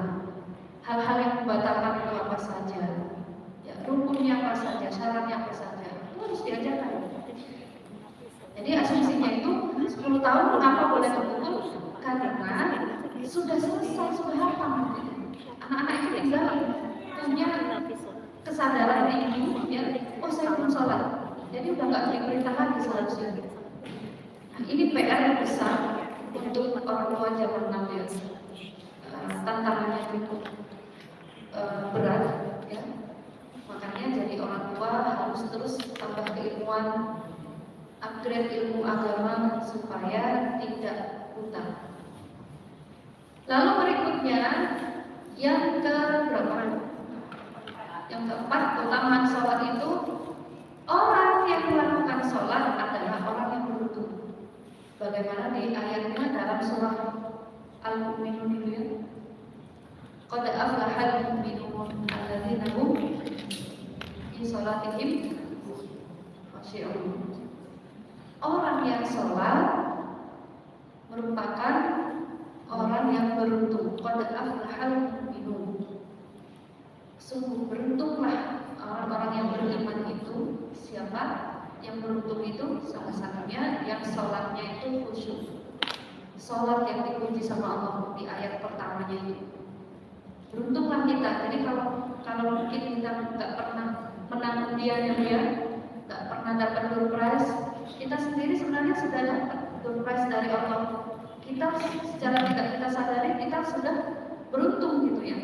hal-hal yang membatalkan itu apa saja, ya, rukunnya apa saja, syaratnya apa saja, itu harus diajarkan. Jadi asumsinya itu 10 tahun mengapa boleh terpukul? Karena sudah selesai, sudah hafal. Anak-anak itu tinggal punya kesadaran ini, ya, oh saya belum sholat, jadi udah nggak diperintah lagi seharusnya. Nah, ini PR yang besar untuk orang tua zaman now ya. Tantangannya cukup berat, ya. Makanya jadi orang tua harus terus tambah keilmuan, upgrade ilmu agama supaya tidak buta. Lalu berikutnya yang keberapa? Yang keempat, keutamaan sholat itu orang yang melakukan sholat adalah orang yang beruntung. Bagaimana di ayatnya dalam surah Al-Mu'minun itu ya? Qad aflahal mu'minun alladzina hum fi sholatihim khashi'un. Orang yang sholat merupakan orang yang beruntung. Qad aflahal mu'minun. Sungguh beruntunglah orang-orang yang beriman itu. Siapa yang beruntung itu? Salah satunya yang sholatnya itu khusyuk. Sholat yang dipuji sama Allah di ayat pertamanya itu. Beruntunglah kita. Jadi kalau mungkin kita nggak pernah menang undian ya, nggak pernah dapat door prize, kita sendiri sebenarnya sudah dapat door prize dari Allah. Kita secara tidak kita sadari kita sudah beruntung gitu ya.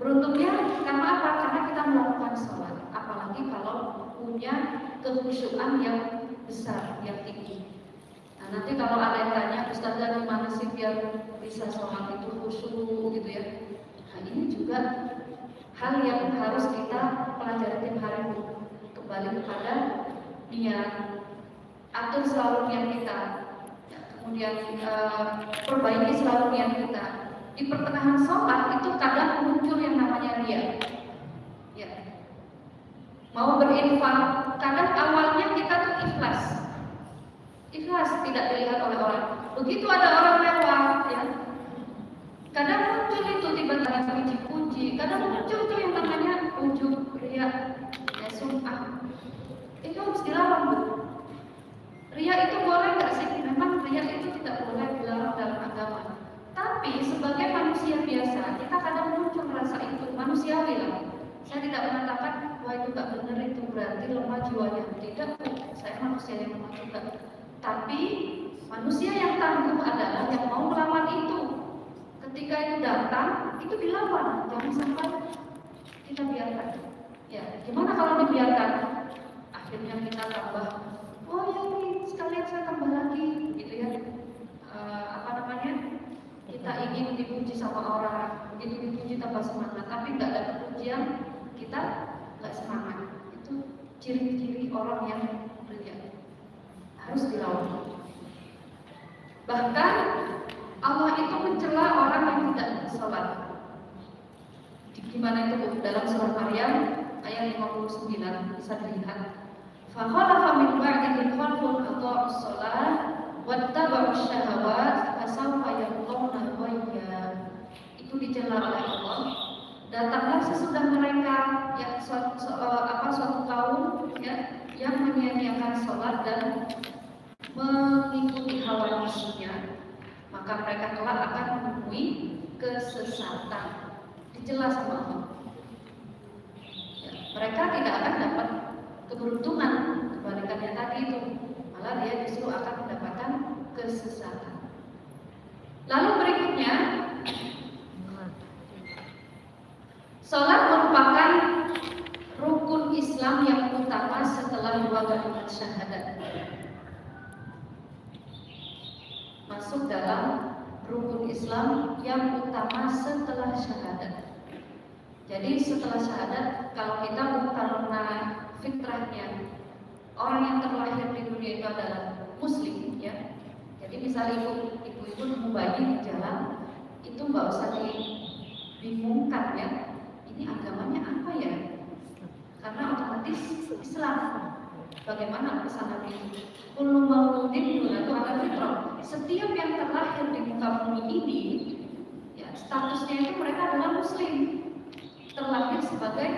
Beruntungnya karena apa? Karena kita melakukan sholat. Apalagi kalau punya kekhusyukan yang besar, yang tinggi. Nah, nanti kalau ada yang tanya, Ustazah gimana sih biar bisa sholat itu khusyuk gitu ya? Nah, ini juga hal yang harus kita pelajari tiap hari. Kembali kepada niat, atur selalu niat kita, ya, kemudian perbaiki selalu niat kita. Di pertengahan sholat itu kadang muncul yang namanya riya. Ya. Mau berinfak, kadang awalnya kita tuh ikhlas tidak dilihat oleh orang. Begitu ada orang lewat, ya, kadang muncul itu tiba-tiba puji-puji, kadang muncul itu yang namanya ujub, riya, ya, sum'ah. Itu harus dilawan, Bu. Riya itu boleh nggak sih? Memang riya itu tidak boleh dilarang dalam agama. Tapi sebagai manusia biasa, kita kadang muncul merasa itu manusiawi lah. Saya tidak mengatakan wah itu nggak benar, itu berarti lemah jiwanya. Tidak, saya manusia yang lemah juga. Tapi manusia yang tangguh adalah yang mau melawan itu. Ketika datang itu dilawan, jangan sampai kita biarkan. Ya, gimana kalau dibiarkan? Akhirnya kita tambah, oh ya ini sekalian saya tambah lagi, gitu ya. Kita ingin dipuji sama orang, begitu dipuji tambah semangat, tapi nggak ada pujian kita nggak semangat. Itu ciri-ciri orang yang ria, harus dilawan. Bahkan Allah itu mencela orang yang tidak sholat. Gimana itu dalam surat Maryam ayat 59 bisa dilihat. Fakhalafa min ba'dihim khalfun adha'us shalah wattaba'us syahawat fasawfa yalqawna ghayya. Itu dicela oleh Allah. Datanglah sesudah mereka yang suatu kaum ya, yang menyia-nyiakan sholat dan mengikuti hawa nafsunya, maka mereka kelak akan menemui kesesatan. Dijelas sama Allah. Ya, mereka tidak akan dapat keberuntungan, kebalikannya tadi itu, malah dia justru akan mendapatkan kesesatan. Lalu berikutnya, sholat merupakan rukun Islam yang utama setelah dua kalimat syahadat. Masuk dalam rukun Islam yang utama setelah syahadat. Jadi setelah syahadat, kalau kita bukan karena fitrahnya orang yang terlahir di dunia itu adalah muslim, ya. Jadi misalnya ibu-ibu nemu bayi di jalan, itu nggak usah dibingungkan ya. Ini agamanya apa ya? Karena otomatis Islam. Bagaimana pesan Nabi? Kullu mauludin yuladu ala fitrah. Setiap yang terlahir di muka bumi ini, ya, statusnya itu mereka adalah muslim, terlahir sebagai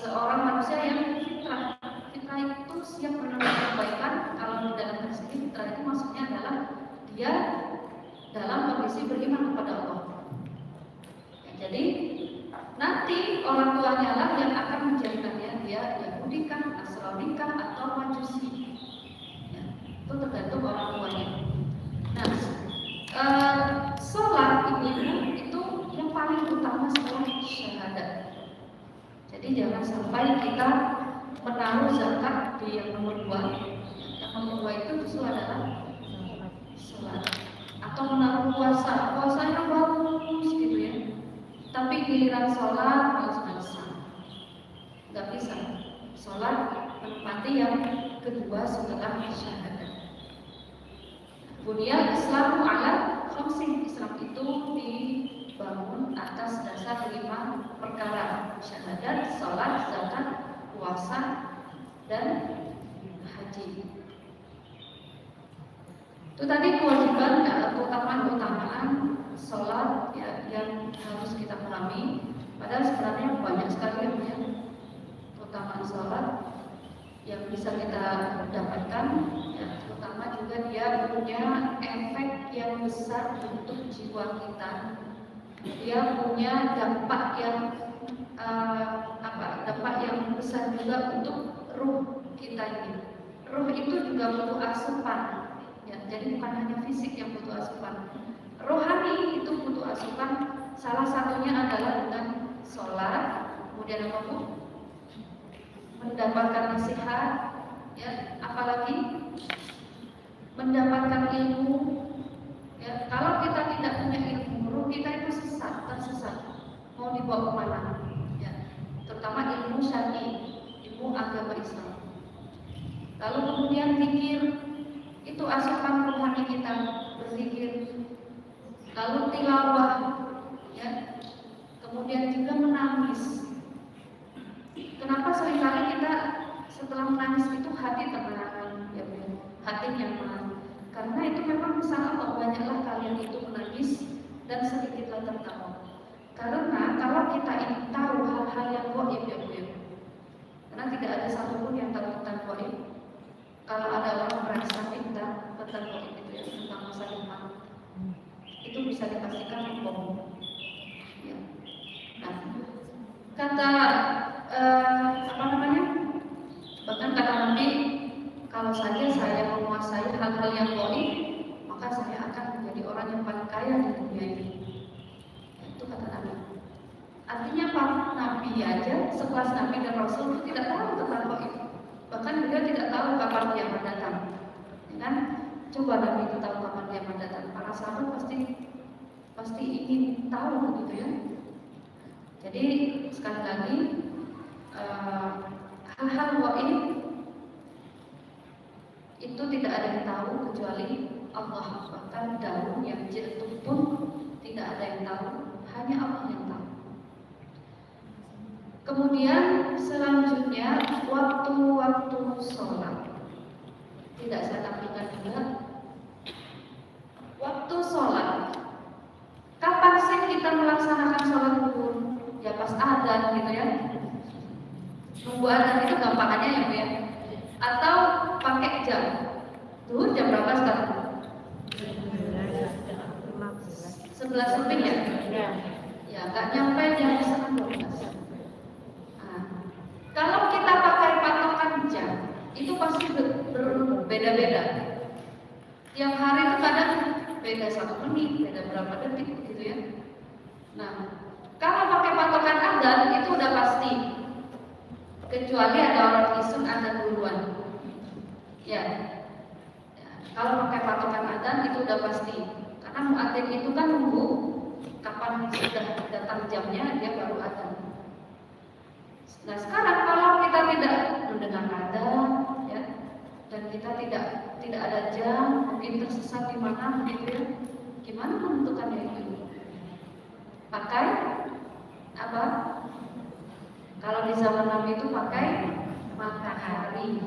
seorang manusia yang fitrah. Fitrah itu siap menerima kebaikan. Kalau di dalam hadis ini fitrah itu maksudnya adalah dia dalam kondisi beriman kepada Allah. Ya, jadi nanti orang tuanya lah yang akan menjadikannya dia Yahudi kah, Nasrani kah, atau Majusi. Ya, itu tergantung orang tuanya. Nah, sholat ini itu yang paling utama setelah syahadat. Jadi jangan sampai kita menaruh zakat di yang nomor 2. Yang nomor 2 itu justru adalah sholat. Atau menaruh puasa, puasanya bagus gitu ya. Tapi giliran sholat males-malesan, nggak bisa. Sholat menempati yang kedua setelah syahadat. Kemudian Islam ala khamsin, Islam itu dibangun atas dasar 5 perkara: syahadat, sholat, zakat, puasa, dan haji. Itu tadi kewajiban dan keutamaan sholat ya, yang harus kita pahami. Padahal sebenarnya banyak sekali ya keutamaan sholat yang bisa kita dapatkan ya, terutama juga dia punya efek yang besar untuk jiwa kita. Dia punya dampak yang dampak yang besar juga untuk ruh kita ini. Ruh itu juga butuh asupan ya, jadi bukan hanya fisik yang butuh asupan. Rohani itu butuh asupan, salah satunya adalah dengan sholat, kemudian apa bu? Mendapatkan nasihat, ya, apalagi mendapatkan ilmu. Ya, kalau kita tidak punya ilmu, ruh kita itu tersesat, mau dibawa kemana? Ya, terutama ilmu syar'i, ilmu agama Islam. Lalu kemudian zikir, itu asupan rohani kita, berzikir. Lalu tilawah, ya, kemudian juga menangis. Kenapa seringkali kita setelah menangis itu hati tenang, ya, hati nyaman? Karena itu memang sangat banyaklah kalian itu menangis dan sedikitlah tertawa. Karena kalau kita ingin tahu hal-hal yang gaib, ya, karena tidak ada satupun yang tahu tentang gaib. Kalau ada orang merasa tentang gaib itu ya, tentang masa depan, itu bisa dipastikan bohong. Ya. Nah, kata bahkan kata Nabi, kalau saja saya menguasai hal-hal yang gaib, maka saya akan menjadi orang yang paling kaya di dunia ini. Artinya para nabi aja, sekelas nabi dan rasul itu tidak tahu tentang gaib. Bahkan beliau tidak tahu kapan kiamat datang. Ya kan? Coba nabi itu tahu kapan kiamat datang. Para sahabat pasti ingin tahu begitu ya. Jadi sekali lagi hal-hal gaib itu tidak ada yang tahu kecuali Allah. Bahkan daun yang jatuh pun tidak ada yang tahu, hanya Allah yang tahu. Kemudian selanjutnya waktu-waktu sholat. Tidak saya tampilkan juga. Waktu sholat. Kapan sih kita melaksanakan sholat zuhur? Ya pas adzan gitu ya. Nunggu adzan itu gampangannya ya Bu ya. Atau pakai jam. Zuhur jam berapa sekarang? 11 lebih ya? Ya, nggak nyampe jam 12. Kalau kita pakai patokan jam, itu pasti berbeda-beda. Tiap hari itu kadang beda 1 menit, beda berapa detik gitu ya. Nah, kalau pakai patokan adzan itu udah pasti. Kecuali ada orang iseng adzan duluan. Ya. Kalau pakai patokan adzan itu udah pasti. Karena muadzin itu kan nunggu kapan sudah datang jamnya dia baru adzan. Nah sekarang kalau kita tidak mendengar adzan, ya, dan kita tidak ada jam, mungkin tersesat di mana begitu ya, gimana menentukannya itu? Pakai apa? Kalau di zaman Nabi itu pakai matahari,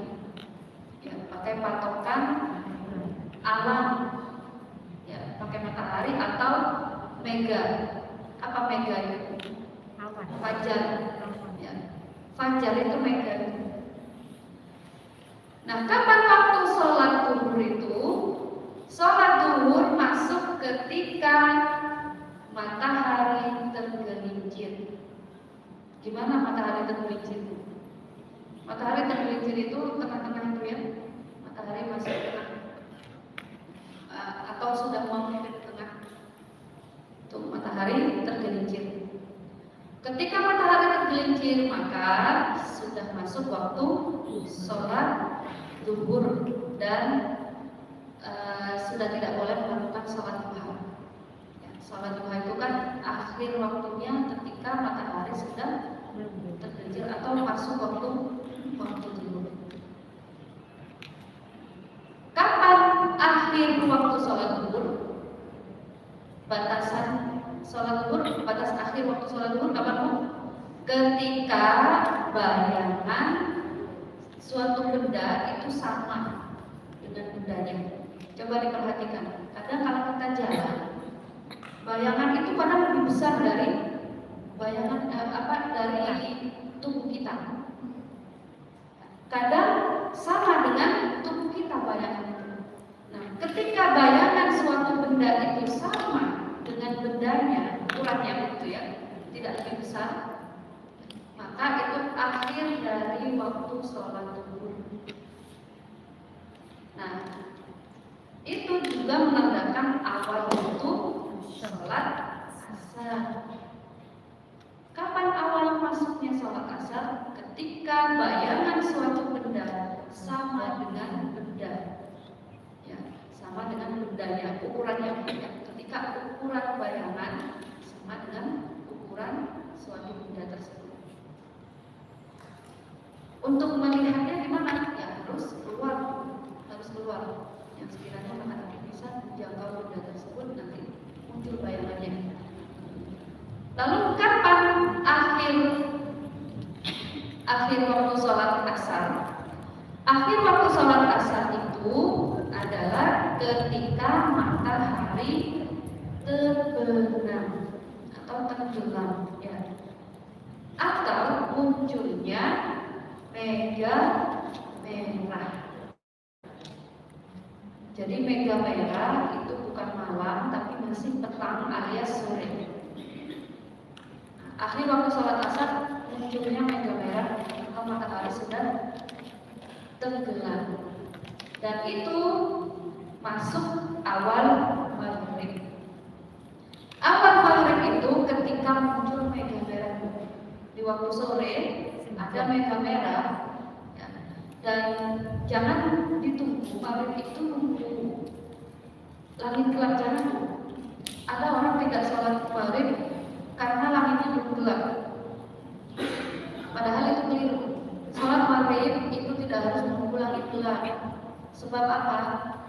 ya, pakai patokan alam, ya, pakai matahari atau mega. Apa mega itu? Fajar. Fajar itu mega. Nah, kapan waktu sholat zuhur itu? Sholat zuhur masuk ketika matahari tergelincir. Gimana matahari tergelincir? Matahari tergelincir itu tengah-tengah itu ya. Matahari masuk tengah atau sudah mau ke tengah. Itu matahari tergelincir. Ketika matahari tergelincir, maka sudah masuk waktu sholat zuhur dan sudah tidak boleh melakukan sholat duha. Ya, sholat duha itu kan akhir waktunya ketika matahari sudah tergelincir atau masuk waktu zuhur. Kapan akhir waktu sholat zuhur? Batasan sholat zuhur, batas akhir waktu sholat zuhur kapan Bu? Ketika bayangan suatu benda itu sama dengan bendanya. Coba diperhatikan. Kadang kalau kita jalan, bayangan itu kadang lebih besar dari bayangan dari tubuh kita. Kadang sama dengan tubuh kita bayangan itu. Nah, ketika bayangan suatu benda itu sama dengan bendanya, ukurannya gitu ya, tidak lebih besar, maka itu akhir dari waktu sholat zuhur. Nah, itu juga menandakan awal waktu sholat asar. Kapan awal masuknya sholat asar? Ketika bayangan suatu benda sama dengan benda, ya, sama dengan bendanya, ukurannya. Ketika ukuran bayangan sama dengan ukuran suatu benda tersebut. Untuk melihatnya gimana? Ya harus keluar. Yang sekiranya mata bisa menjangkau benda tersebut, nanti muncul bayangannya. Lalu kapan akhir waktu sholat asar? Akhir waktu sholat asar itu adalah ketika matahari terbenam atau tenggelam, ya, atau munculnya mega merah. Jadi mega merah itu bukan malam tapi masih petang alias sore. Akhir waktu sholat asar munculnya mega merah atau matahari sudah tenggelam, dan itu masuk awal maghrib. Awal maghrib itu ketika muncul mega merah. waktu sore ada mega merah, ya. Dan jangan ditunggu maghrib itu nunggu langit gelap, jangan. Ada orang tidak sholat maghrib karena langitnya belum gelap, padahal itu keliru. Sholat maghrib itu tidak harus menunggu langit gelap. Sebab apa?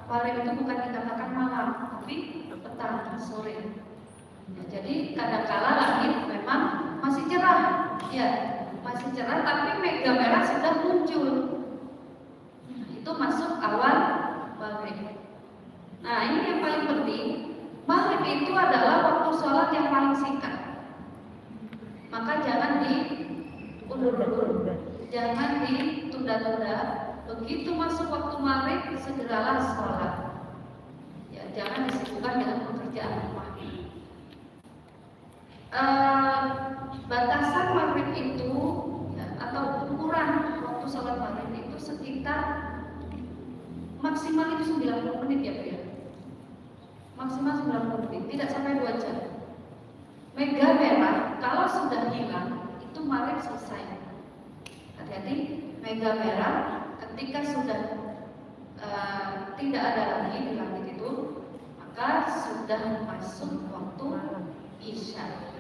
Maghrib itu bukan dikatakan malam, tapi petang, sore. Ya, jadi kadangkala langit memang masih cerah, ya masih cerah, tapi mega merah sudah muncul. Nah, itu masuk awal maghrib. Nah, ini yang paling penting. Maghrib itu adalah waktu sholat yang paling singkat. Maka jangan diundur-undur, jangan ditunda-tunda. Begitu masuk waktu maghrib, segeralah sholat. Ya, jangan disibukkan dengan pekerjaan rumah. Batasan maghrib itu, ya, atau ukuran waktu sholat maghrib itu sekitar maksimal itu 90 menit ya Bu ya. Maksimal 90 menit, tidak sampai 2 jam. Mega merah kalau sudah hilang itu maghrib selesai. Hati-hati, mega merah ketika sudah tidak ada lagi di langit itu, maka sudah masuk waktu isya.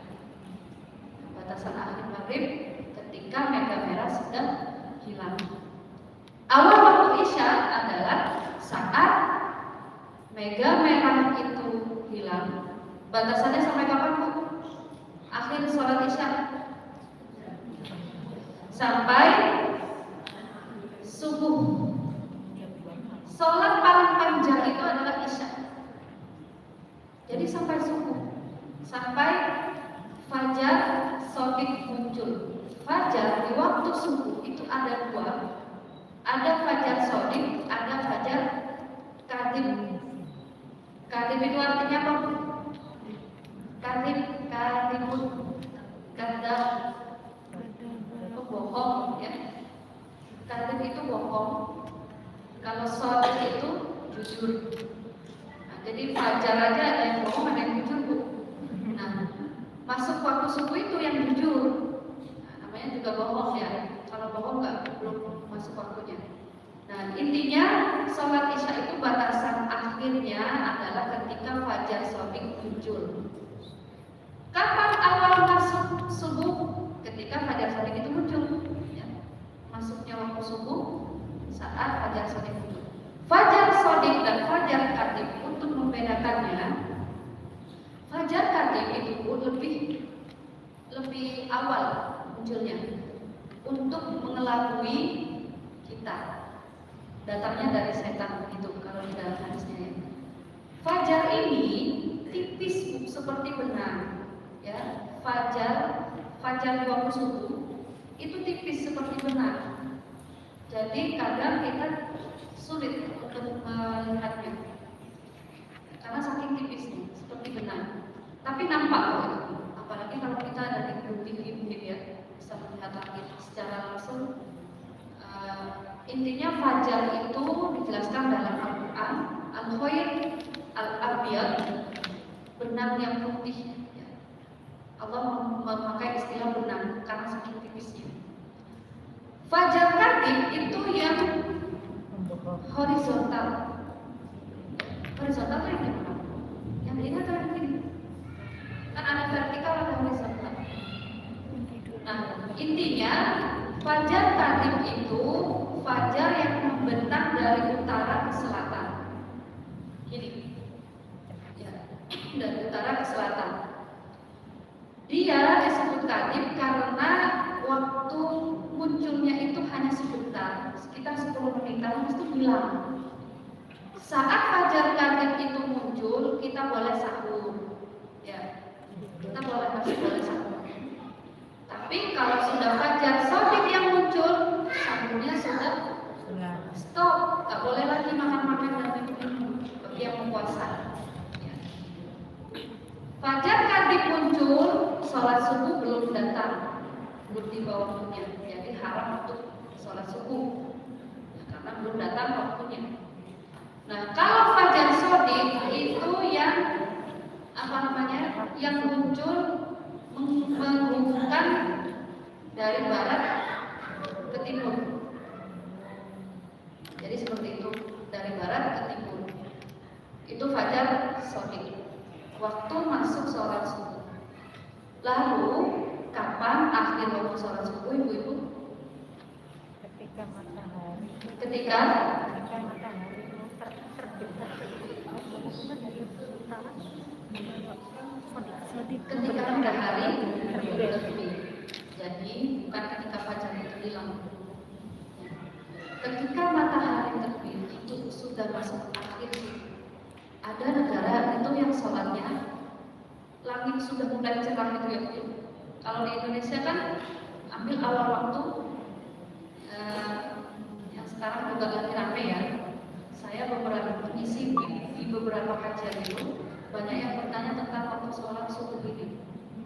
Batasan akhir maghrib ketika mega merah sudah hilang. Awal waktu isya adalah saat mega merah itu hilang. Batasannya sampai kapan Bu? Akhir sholat isya sampai subuh. Sholat paling panjang itu adalah isya. Jadi sampai subuh, sampai fajar shadiq muncul. Fajar di waktu subuh itu ada 2. Ada fajar shadiq, ada fajar kadhib. Kadhib itu artinya apa? Kadhibun, kadzab, bohong ya. Kadhib itu bohong. Kalau shadiq itu jujur. Nah, jadi fajar aja ada yang bohong, ada yang jujur Bu. Nah, masuk waktu subuh itu yang jujur. Nah, namanya juga bohong ya. Kalau bohong belum masuk waktunya. Nah, intinya sholat isya itu batasan akhirnya adalah ketika fajar shadiq muncul. Kapan awal masuk subuh? Ketika fajar shadiq itu muncul. Ya. Masuknya waktu subuh saat fajar shadiq muncul. Fajar shadiq dan fajar kadhib, untuk membedakannya, fajar kadhib itu lebih awal munculnya untuk mengelabui kita. Datangnya dari setan itu kalau di dalam hadisnya ya. Fajar ini tipis seperti benang, ya. Fajar di waktu subuh itu tipis seperti benang. Jadi kadang kita sulit untuk melihatnya karena saking tipisnya seperti benang. Tapi nampak loh, apalagi kalau kita ada di gedung tinggi mungkin ya, bisa melihat langit secara langsung. Intinya fajar itu dijelaskan dalam Al-Quran, al-khair al-abyad, benang yang putih. Allah memakai istilah benang karena saking tipisnya. Fajar kadhib itu yang horizontal. Horizontal itu yang gimana? Yang ini atau yang ini? Kan ada vertikal ada horizontal. Nah, intinya fajar kadhib itu fajar yang membentang dari utara ke selatan. Gini, ya, dari utara ke selatan. Dia disebut kadhib karena waktu munculnya itu hanya sebentar, sekitar 10 menitan, habis itu hilang. Saat fajar kadhib itu muncul, kita boleh sahur, ya, kita boleh sahur. Tapi kalau sudah fajar shadiq yang muncul, sahurnya sudah stop, nggak boleh lagi makan-makan dan minum bagi yang berpuasa. Ya. Fajar kadhib muncul, sholat subuh belum datang, belum tiba waktunya, jadi haram untuk sholat subuh karena belum datang waktunya. Nah, kalau fajar shadiq itu yang apa namanya, yang muncul menghubungkan dari barat ke timur. Jadi seperti itu, dari barat ke timur. Itu fajar shadiq, waktu masuk sholat subuh. Lalu kapan akhir waktu sholat subuh, ibu-ibu? Ketika matahari Ketika ketika matahari terbit. Jadi bukan ketika fajar itu hilang. Ketika matahari terbit itu sudah masuk akhir. Ada negara itu yang sholatnya langit sudah mulai cerah itu ya. Kalau di Indonesia kan ambil awal waktu yang sekarang juga lagi rame ya. Saya beberapa mengisi di beberapa kajian itu banyak yang bertanya tentang waktu sholat subuh ini.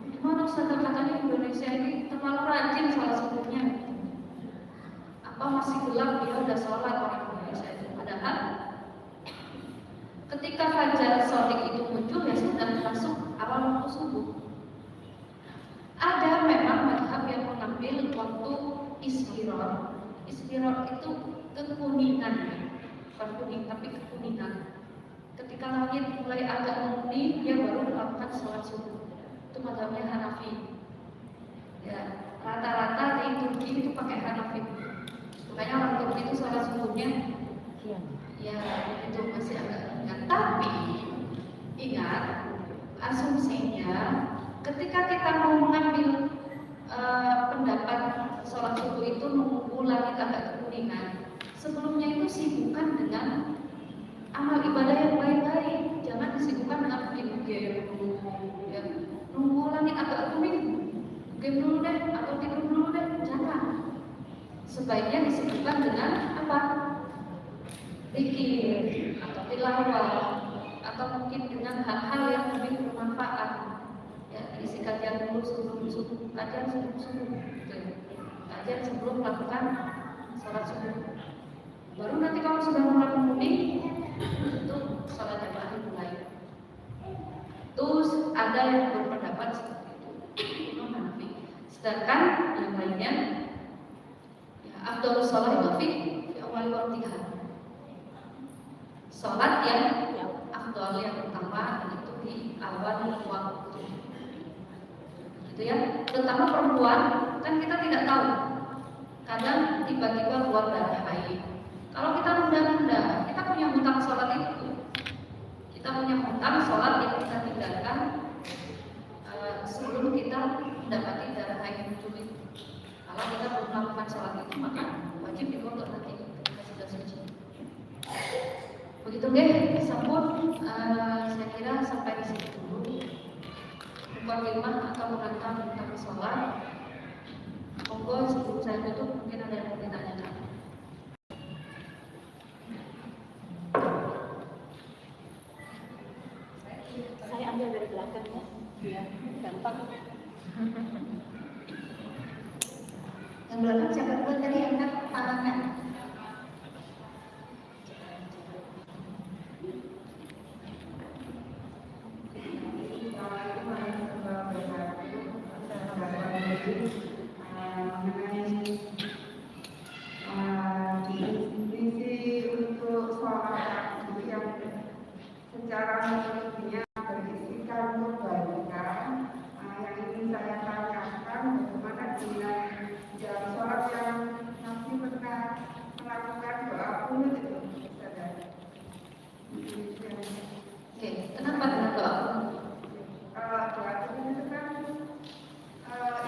Gimana Ustaz, katanya Indonesia ini terlalu rajin sholat subuhnya? Apa masih gelap dia udah sholat orang Indonesia itu? Padahal ketika fajar shadiq itu muncul ya sudah masuk awal waktu subuh. Ada memang mazhab yang mengambil waktu istiror. Istiror itu kekuningan, bukan kuning tapi kekuningan. Ketika langit mulai agak menguning, dia baru melakukan sholat subuh. Itu mazhabnya Hanafi. Ya, rata-rata di Turki itu pakai Hanafi. Makanya orang Turki itu sholat subuhnya ya itu masih agak ingat. Tapi ingat asumsinya ketika kita mau mengambil pendapat sholat subuh itu menunggu langit agak kekuningan, sebelumnya itu sibukkan dengan amal ibadah yang baik-baik. Jangan disibukkan dengan game dulu ya. Nunggu langit agak kuning, game dulu deh atau tidur dulu deh, jangan. Sebaiknya disibukkan dengan apa? Zikir atau tilawah atau mungkin dengan hal-hal yang lebih bermanfaat. Ya, isi kajian dulu sebelum subuh, kajian sebelum subuh, kajian sebelum melakukan sholat subuh. Baru nanti kalau sudah mulai menguning, itu sholat jamaah dimulai. Terus ada yang berpendapat seperti itu, Hanafi. Sedangkan yang lainnya, ya, afdhalus sholat fi awal waqtiha. Sholat yang afdhal yang utama itu di awal waktu. Gitu ya. Terutama perempuan kan kita tidak tahu. Kadang tiba-tiba keluar darah haid. Kalau kita nunda-nunda, kita punya hutang sholat itu. Kita punya hutang sholat yang kita tinggalkan sebelum kita mendapati darah haid muncul itu. Kalau kita belum melakukan sholat itu, maka wajib dikodok nanti kita sudah suci. Begitu deh, sambut. Saya kira sampai di sini dulu. Mukadimah atau pengantar tentang sholat. Monggo sebelum saya tutup, mungkin ada yang mau ditanyakan. Saya ambil dari belakang ya, gampang. Yang belakang siapa dulu tadi angkat tangannya? Visi untuk sholat yang secara metodenya berisikan kebaikan. Yang ingin saya tanyakan, bagaimana dengan dalam sholat yang masih pernah melakukan doa kunut itu? Oke, kenapa dengan doa kunut? Doa kunut itu kan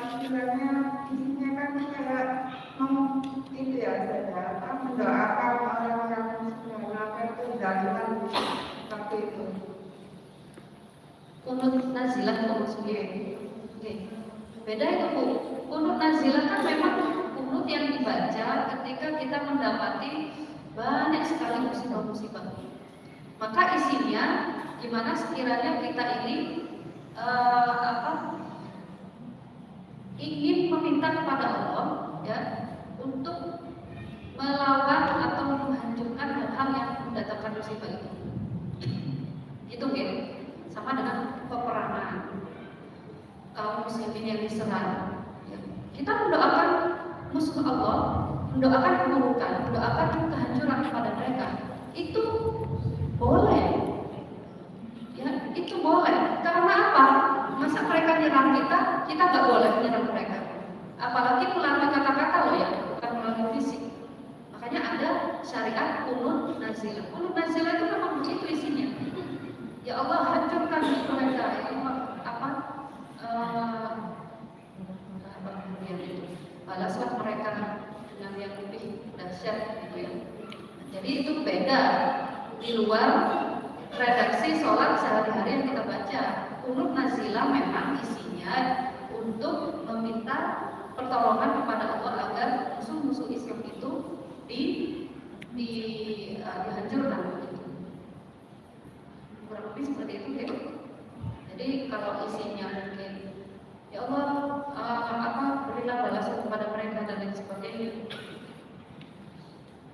istilahnya isinya kan kayak itu ya saudara, mendoakan orang yang sudah melakukan kezaliman seperti itu. Kunut nazilah itu maksudnya. Oke. Beda itu Bu. Kunut nazilah kan memang kunut yang dibaca ketika kita mendapati banyak sekali musibah-musibah. Maka isinya gimana sekiranya kita ini ingin meminta kepada Allah ya untuk melawan atau menghancurkan hal-hal yang mendatangkan musibah itu. Itu kan sama dengan peperangan kaum muslimin yang diserang. Ya. Kita mendoakan musuh Allah, mendoakan keburukan, mendoakan kehancuran kepada mereka, itu boleh. Ya, itu boleh. Karena apa? Masa mereka nyerang kita nggak boleh menyerang mereka. Apalagi melalui kata-kata loh ya, bukan melalui fisik. Makanya ada syariat qunut nazilah. Qunut nazilah itu memang begitu isinya. Ya Allah, hancurkan mereka. Ya Allah, kemudian itu balaslah mereka dengan yang lebih dahsyat gitu ya. Jadi itu beda di luar redaksi sholat sehari-hari yang kita baca. Qunut nazilah memang isinya untuk meminta pertolongan kepada Allah agar musuh-musuh Islam itu dihancurkan. Kurang lebih seperti itu ya. Jadi kalau isinya mungkin ya Allah berilah balasan kepada mereka dan lain sebagainya,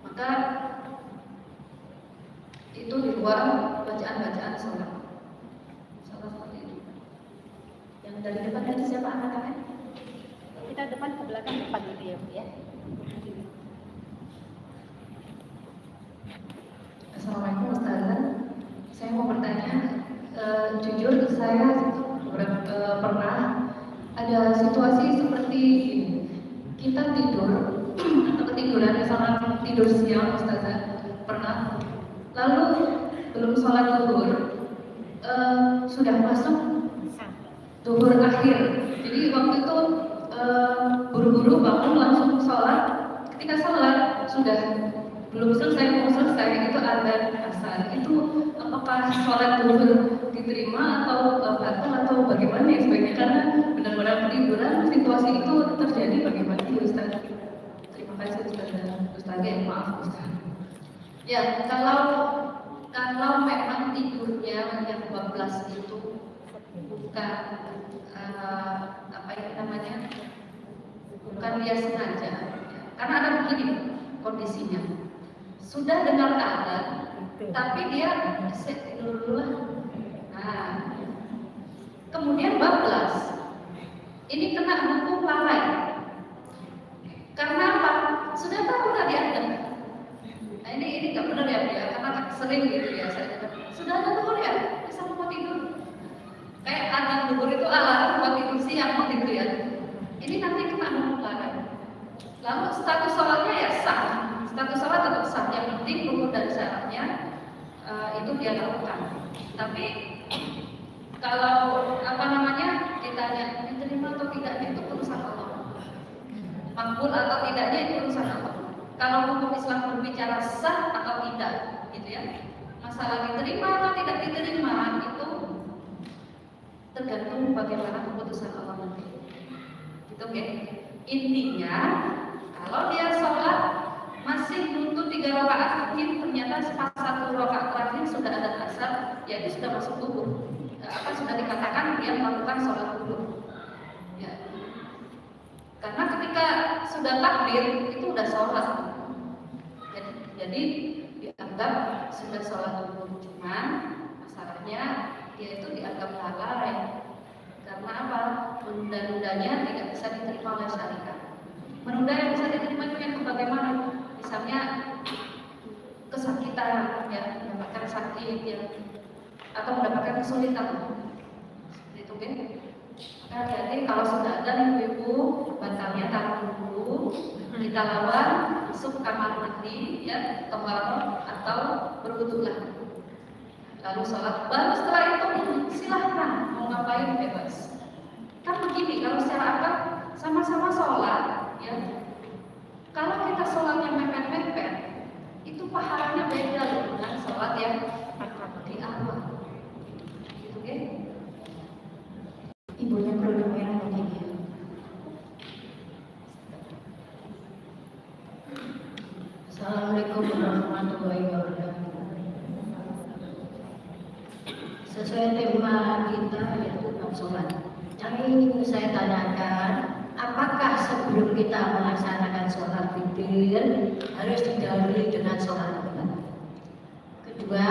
maka itu di luar bacaan-bacaan sholat. Sholat seperti itu. Yang dari depan tadi siapa angkat-angkat? Kita depan ke belakang depan dulu ya Bu ya. Assalamualaikum Ustazah. Saya mau bertanya, jujur saya pernah ada situasi seperti ini. Kita tidur atau ketiduran, misalnya tidur siang Ustazah, pernah. Lalu belum sholat zuhur, sudah masuk zuhur akhir. Jadi waktu itu buru-buru bangun langsung sholat. Ketika sholat sudah belum selesai, mau selesai itu adzan asar. Itu apakah sholat zuhur diterima atau batal atau bagaimana ya sebaiknya? Karena benar-benar ketiduran, situasi itu terjadi bagaimana ya Ustaz? Terima kasih Ustazah, maaf Ustaz. Ya, kalau memang tidurnya yang 12 itu bukan bukan dia sengaja, karena ada begini kondisinya, sudah dengar adzan tapi dia tidur dulu lah. Nah, kemudian bablas, ini kena hukum lalai. Karena apa? Sudah tahu tadi adzan. Nah, ini nggak benar ya dia, karena sering gitu ya saya. Sudah ada zuhur ya, bisa mau tidur. Kayak adzan zuhur itu alarm buat tidur siang gitu ya. Ini nanti kena hukum lalai. Lalu status sholatnya ya sah, status sholat tetap sah. Yang penting rukun dan syaratnya itu dia lakukan. Tapi kalau ditanya diterima atau tidaknya itu urusan Allah. Makbul atau tidaknya itu urusan Allah. Kalau hukum Islam berbicara sah atau tidak, gitu ya. Masalah diterima atau tidak diterima itu tergantung bagaimana keputusan Allah nanti. Gitu ya. Intinya, kalau dia sholat masih butuh 3 rakaat, mungkin ternyata pas 1 rakaat terakhir sudah ada asar, ya itu sudah masuk zuhur. Sudah dikatakan dia melakukan sholat zuhur. Ya. Karena ketika sudah takbir itu udah sholat. Jadi dianggap sudah sholat zuhur. Cuman masalahnya dia itu dianggap lalai. Karena apa? Menunda-nundanya tidak bisa diterima oleh syariat. Menunda yang bisa diterima itu yang bagaimana? Misalnya kesakitan, ya, mendapatkan sakit, ya, atau mendapatkan kesulitan. Itu kan? Jadi kalau sudah ada ibu-ibu, bantalnya taruh dulu, kita lawan, masuk kamar mandi, ya, toharoh atau berwudulah. Lalu sholat, baru setelah itu silahkan mau ngapain bebas. Kan begini, kalau secara akad sama-sama sholat, ya. Kalau kita sholatnya mepet-mepet, itu pahalanya beda loh dengan sholat yang di awal. Gitu kan? Ibunya kerudung merah begini. Assalamualaikum warahmatullahi wabarakatuh. Sesuai tema kita yaitu bab sholat. Yang ingin saya tanyakan, apakah sebelum kita melaksanakan sholat witir harus didahului dengan sholat sunat? Kedua,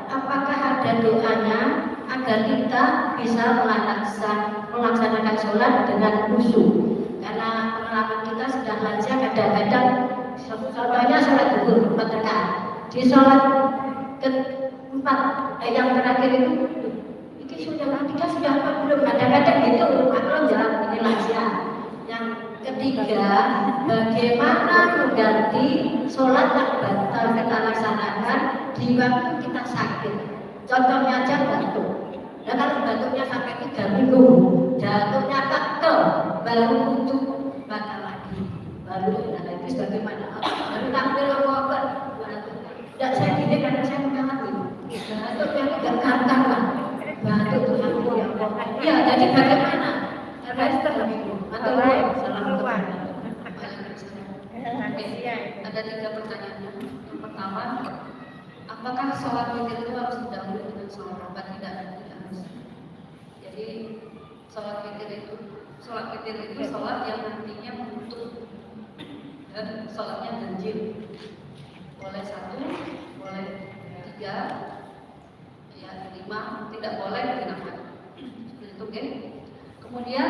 apakah ada doanya agar kita bisa melaksanakan sholat dengan khusyuk? karena pengalaman kita sudah lancar. Kadang-kadang contohnya sholat zuhur 4 rakaat, di sholat keempat yang terakhir itu kita sudah apa belum, kadang-kadang gitu. Maklum jalan ini lancar. Yang ketiga, bagaimana mengganti sholat yang batal kita laksanakan di waktu kita sakit. Contohnya aja batuk. Nah kalau batuknya sampai 3 minggu, batuknya kekel, baru untuk batal lagi. Baru, nah itu bagaimana? Baru tampil apa? Tidak saya gini karena saya mengalami batuk yang tidak kantang kan. Batuk itu aku yang ya jadi bagaimana? Rester atau salam ada 3 pertanyaan. Yang pertama, apakah sholat witir itu harus didahului dengan sholat robat? Tidak harus. Jadi sholat witir itu sholat yang nantinya menutup dan sholatnya ganjil. Boleh 1, boleh 3, ya 5, tidak boleh digunakan. Seperti itu, oke? Kemudian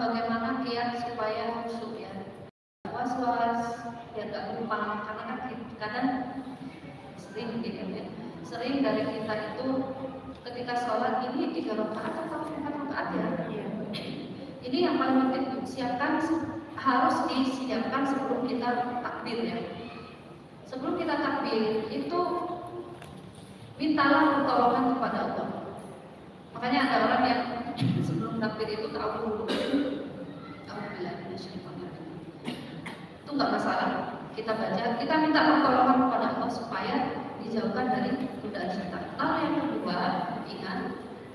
bagaimana kiat supaya khusyuk ya? Was-was, ya nggak lupa, karena kan kadang sering gitu ya. Sering dari kita itu ketika sholat ini 3 rakaat atau 4 rakaat ya. Ini yang paling penting harus disiapkan sebelum kita takbir ya. Sebelum kita takbir itu mintalah pertolongan kepada Allah. Makanya ada orang yang sebelum takbir itu ta'awudhu. Itu nggak masalah. Kita baca, kita minta pertolongan kepada Allah supaya dijauhkan dari godaan setan. Lalu yang kedua, ingat,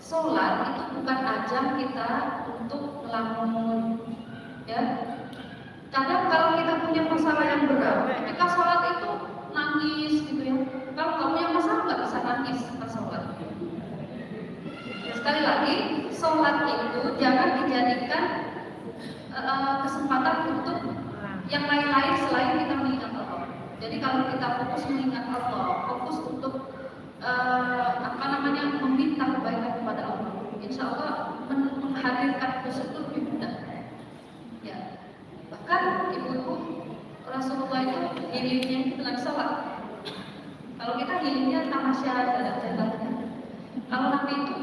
sholat itu bukan ajang kita untuk melamun, ya. Kadang kalau kita punya masalah yang berat, ketika sholat itu nangis gitu ya. Kalau nggak punya masalah nggak bisa nangis pas sholat. Sekali lagi, sholat itu jangan dijadikan kesempatan untuk yang lain-lain selain kita mengingat Allah. Jadi kalau kita fokus mengingat Allah, fokus untuk meminta kebaikan kepada Allah, insya Allah menghadirkan khusyuk itu lebih mudah. Ya. Bahkan ibu-ibu Rasulullah itu healingnya itu dengan sholat. Kalau kita healingnya tamasya jalan-jalannya. Kalau Nabi itu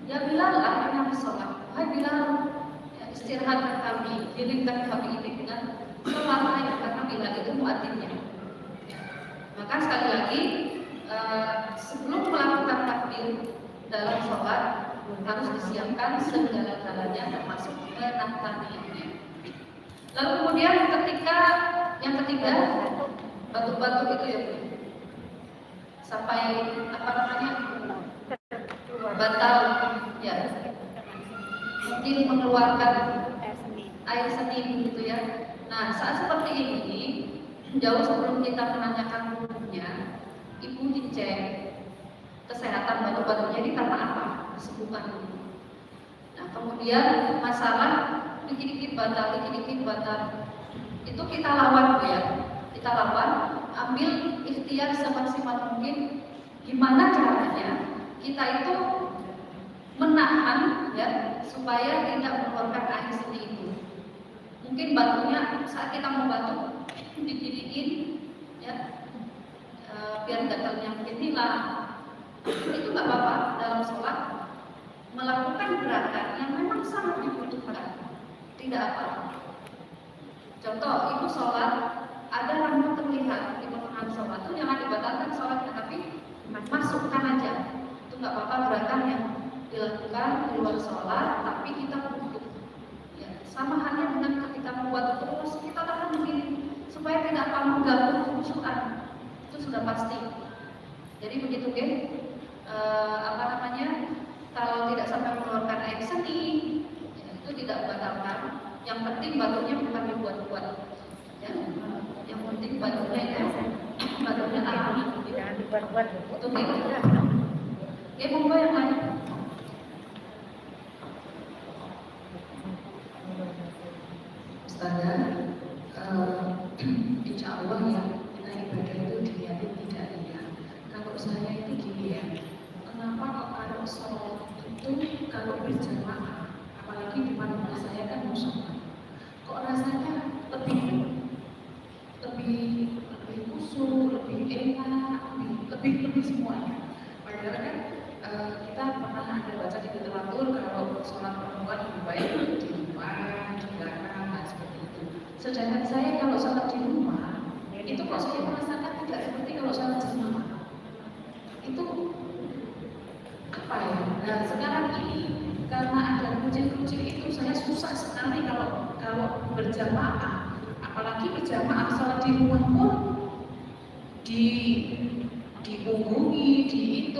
ya Bilal akhirnya sholat. Hai Bilal, ya, istirahatkan kami, healingkan kami ini dengan sholat ya, karena Bilal itu muadzinnya. Ya. Maka sekali lagi sebelum melakukan takbir dalam sholat harus disiapkan segala-galanya termasuk menataninya. Lalu kemudian yang ketiga batuk-batuk itu ya sampai batal ya, mungkin mengeluarkan air seni gitu ya. Nah saat seperti ini jauh sebelum kita menanyakan hukumnya, ibu dicek kesehatan batuk-batuknya ini karena apa, kesembuhan. Nah kemudian masalah dikit-dikit batal itu kita lawan ya, kita lawan, ambil ikhtiar semaksimal mungkin gimana caranya kita itu menahan ya supaya tidak mengeluarkan air seni itu. Mungkin batuknya saat kita mau batuk diginiin ya, biar gatalnya mungkin hilang. Itu nggak apa-apa dalam sholat melakukan gerakan yang memang sangat dibutuhkan, tidak apa-apa. Contoh, ibu sholat ada rambut terlihat di pertengahan sholat itu jangan dibatalkan sholatnya, tapi masukkan aja. Itu nggak apa-apa gerakan yang dilakukan di luar sholat, tapi kita butuh. Ya, sama halnya dengan ketika membuat terus kita tahan begini supaya tidak akan mengganggu kekhusyukan. Itu sudah pasti. Jadi begitu kan? Kalau tidak sampai mengeluarkan air seni, ya, itu tidak membatalkan. Yang penting batuknya bukan dibuat-buat. Ya, yang penting batuknya alami. Jangan dibuat-buat. Itu gitu. Oke, monggo yang lain. Ustazah, insya Allah ya, kita ibadah itu dilihatin tidak iya. Kalau saya itu gini ya, kenapa kok kalau sholat itu kalau berjamaah, apalagi di mana saya kan musola. Kok rasanya lebih khusyuk, lebih enak, lebih semuanya. Padahal kan kita pernah ada baca di literatur kalau sholat perempuan lebih baik di rumah, di belakang, seperti itu. Sedangkan saya kalau sholat di rumah, itu kok saya merasakan tidak seperti kalau sholat jamaah. Itu apa ya? Nah sekarang ini karena ada kucing-kucing itu saya susah sekali kalau berjamaah. Apalagi berjamaah sholat di rumah pun dipunggungi, di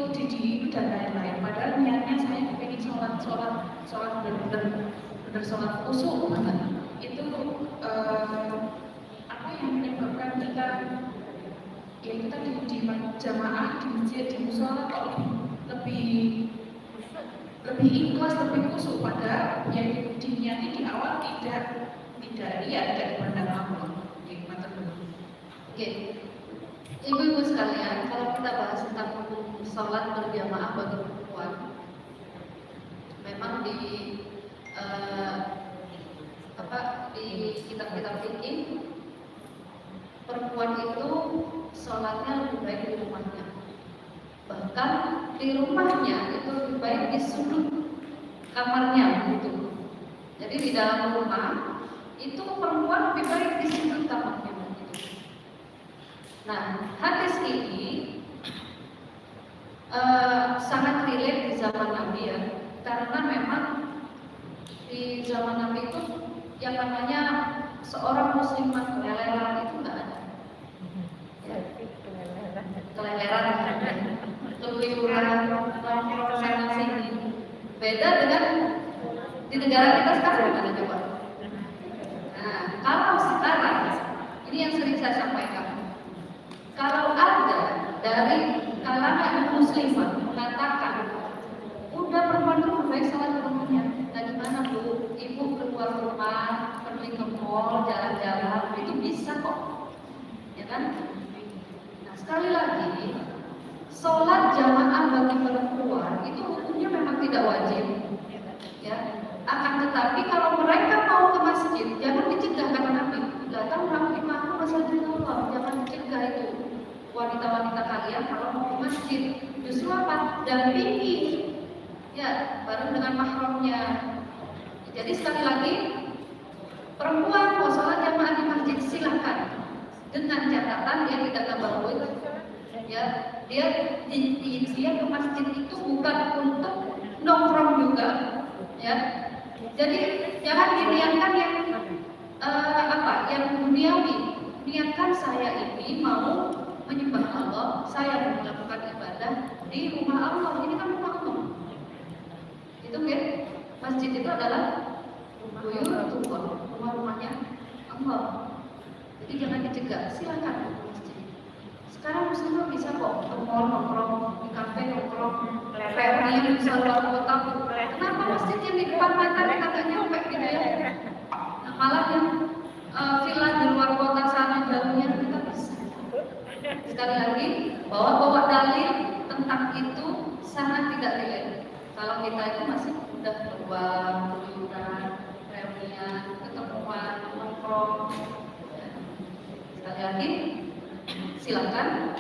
dan lain-lain. Padahal niatnya saya pengen sholat benar sholat khusyuk banget. Itu apa yang menyebabkan kita di jamaah, di masjid, di musola kok lebih ikhlas, lebih khusyuk. Padahal yang diniati di awal tidak lihat dari pandang Allah. Oke, ibu-ibu sekalian, kalau kita bahas tentang sholat berjamaah bagi perempuan, memang di kitab-kitab fikih perempuan itu sholatnya lebih baik di rumahnya. Bahkan di rumahnya itu lebih baik di sudut kamarnya begitu. Jadi di dalam rumah itu perempuan lebih baik di sudut kamarnya begitu. Nah, hadis ini sangat relate di zaman Nabi ya, karena memang di zaman Nabi itu yang namanya seorang muslimah keleleran itu nggak ada. Keleleran, keluyuran, sana sini. Beda dengan di negara kita sekarang gimana coba? Nah, kalau sekarang ini yang sering saya sampaikan, kalau ada dari kalangan muslimah mengatakan udah perempuan itu lebih baik sholat di rumahnya. Nah gimana Bu? Ibu keluar rumah, pergi ke mall, jalan-jalan, itu bisa kok, ya kan? Nah sekali lagi, sholat jamaah bagi perempuan itu hukumnya memang tidak wajib, ya. Akan tetapi kalau mereka mau ke masjid, jangan dicegah karena Nabi. Datang Nabi aku masjid Allah, jangan dicegah itu wanita-wanita kalian kalau mau ke masjid. Justru apa? Dampingi, ya, bareng dengan mahramnya. Jadi sekali lagi, perempuan mau sholat jamaah di masjid silahkan, dengan catatan dia tidak tabarruj, ya, dia ke masjid itu bukan untuk nongkrong juga, ya. Jadi jangan diniatkan yang yang duniawi. Niatkan saya ini mau menyembah Allah, saya mau melakukan ibadah di rumah Allah. Ini kan rumah Allah. Itu kan masjid itu adalah rumah-rumahnya Allah. Jadi jangan dicegah, silakan ke masjid. Sekarang muslimah bisa kok ke mall nongkrong, di kafe nongkrong, ferry bisa luar kota. Kenapa masjid yang di depan mata kita nggak nyampe gitu ya? Nah, malah yang villa di luar kota sana jauhnya kita bisa. Sekali lagi, bawa dalil tentang itu sangat tidak relate. Kalau kita itu masih mudah keluar, keluyuran, reunian, ketemuan, nongkrong. Sekali lagi, silakan.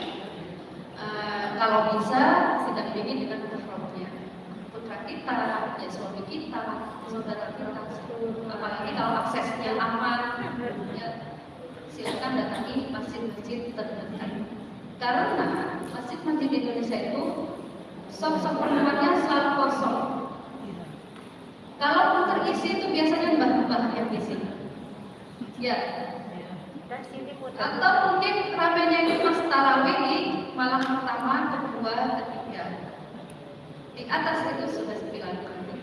Kalau bisa, tidak ingin dengan mahramnya, putra kita, ya suami kita, saudara kita. Apalagi kalau aksesnya aman, ya, silakan datangi masjid-masjid terdekat. Karena masjid-masjid di Indonesia itu sok-sok perempuannya selalu kosong. Kalau pun terisi itu biasanya mbah-mbah yang isi. Ya. Atau mungkin ramenya itu pas tarawih di malam pertama, kedua, ketiga. Di atas itu sudah 9 kali.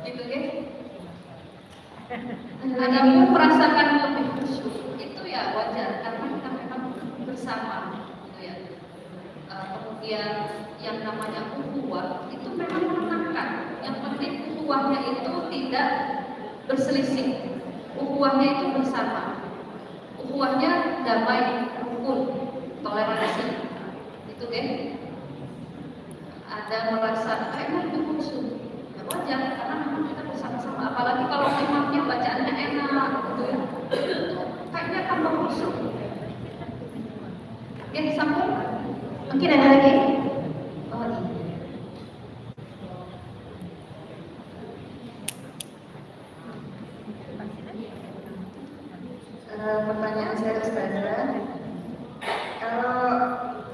Gitu ya. Ada pun merasakan lebih khusyuk, itu ya wajar karena kita memang bersama, gitu ya. Kemudian yang namanya ukhuwah itu memang menenangkan. Yang penting ukhuwahnya itu tidak berselisih, ukhuwahnya itu bersama, ukhuwahnya damai, rukun, toleransi, itu kan. Ada merasa emang itu khusyuk, wajar karena memang kita bersama-sama. Apalagi kalau imamnya bacaannya enak gitu ya, kayaknya tambah khusyuk. Oke, disambung. Mungkin ada lagi? Oh, iya. Pertanyaan saya Ustazah, kalau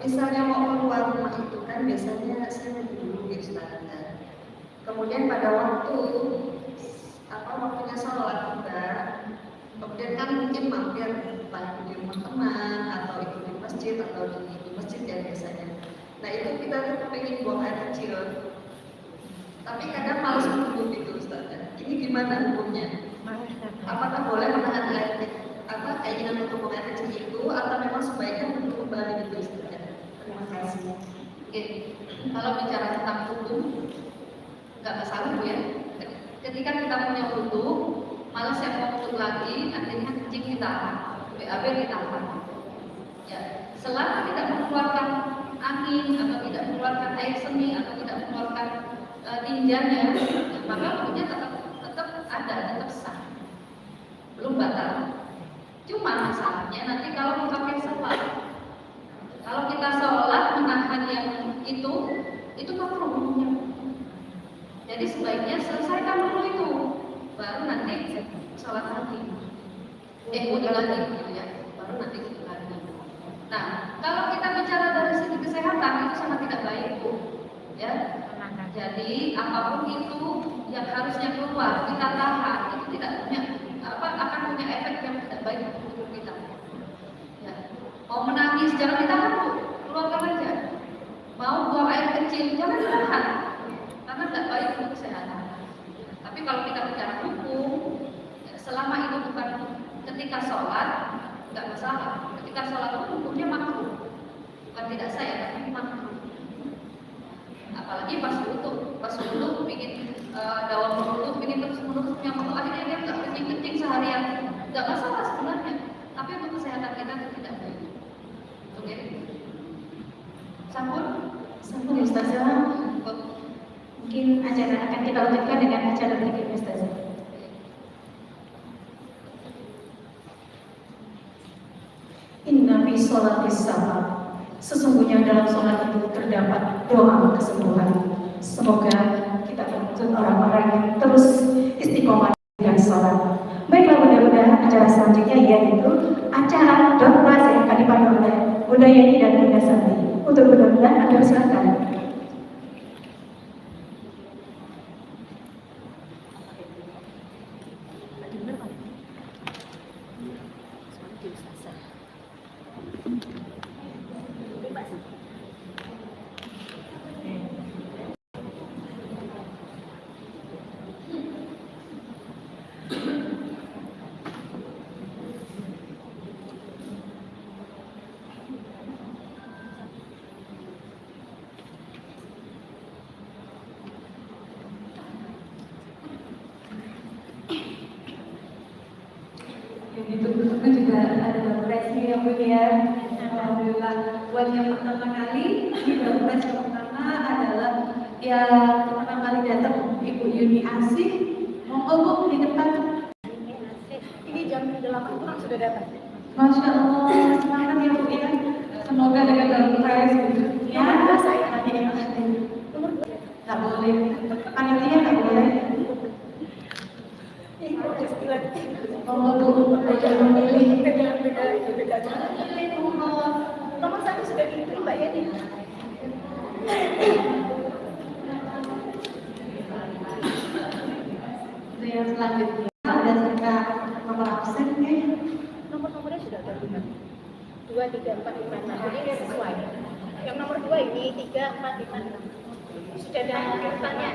misalnya mau keluar rumah itu kan biasanya saya dulu ya Ustazah. Kemudian pada waktunya sholat juga, kemudian kan mungkin mampir entah di rumah teman atau itu di masjid atau di masjid ya biasanya. Nah itu kita tuh pengen buang air kecil, tapi kadang malas menunggu gitu Ustazah. Ini gimana hukumnya? Apakah boleh menahan keinginan untuk buang air kecil itu, atau memang sebaiknya menunggu kembali gitu Ustazah? Terima kasih. Oke, kalau bicara tentang wudu, nggak masalah Bu ya. Ketika kita punya wudu, malah saya mau wudu lagi, artinya kencing ditahan, BAB ditahan. Ya, selama tidak mengeluarkan angin atau tidak mengeluarkan air seni atau tidak mengeluarkan tinjanya, maka wudunya tetap ada, tetap sah, belum batal. Cuma masalahnya nanti kalau kita pakai sholat. Kalau kita sholat menahan yang itu makruh hukumnya. Jadi sebaiknya selesaikan dulu itu, baru nanti sholat lagi. Wudu lagi gitu ya, baru nanti wudu lagi. Nah, kalau kita bicara dari segi kesehatan itu sangat tidak baik Bu. Ya. Jadi apapun itu yang harusnya keluar kita tahan, itu tidak punya akan punya efek yang tidak baik untuk tubuh kita. Ya. Mau menangis jangan ditahan Bu, keluarkan aja. Mau buang air kecil jangan ditahan, karena tidak baik untuk kesehatan. Tapi kalau kita bicara hukum, ya, selama itu bukan ketika sholat, nggak masalah. Ketika sholat itu hukumnya makruh, bukan tidak saya, tapi makruh. Apalagi pas wudu bikin dawam wudu, bikin terus-menerus yang wudu, akhirnya dia nggak kencing-kencing seharian, nggak masalah sebenarnya. Tapi untuk kesehatan kita itu tidak baik. Oke? Sambung Ustazah. Mungkin acara akan kita lanjutkan dengan acara berikutnya Ustazah. Inna fi sholatis salat. Sesungguhnya dalam sholat itu terdapat doa kesembuhan. Semoga kita termasuk orang-orang yang terus istiqomah dengan sholat. Baiklah, mudah-mudahan acara selanjutnya yaitu acara doa yang akan dipandu oleh Bunda Yeni dan Bunda Santi. Untuk mudah-mudahan Anda silakan. Ditunggu juga ada dopresi yang punya. Alhamdulillah. Buat yang pertama kali, dopres yang pertama adalah yang pertama kali datang Ibu Yuni Asih. Monggo Bu di depan. Ini jam 8 kurang sudah datang. Masya Allah, semangat ya Bu ya. Semoga dengan dopresi. Ya, saya tadi yang tak boleh. Panitia tak boleh. Jangan memilih beda. Jangan pilih nomor 1 sudah dipilih Mbak Yeni. Yang selanjutnya ada sekitar nomor absen nih. Nomor-nomornya sudah ada 2, 3, 4, 5, 6. Jadi dia sesuai. Yang nomor 2 ini 3, 4, 5, 6. Sudah ada urutannya.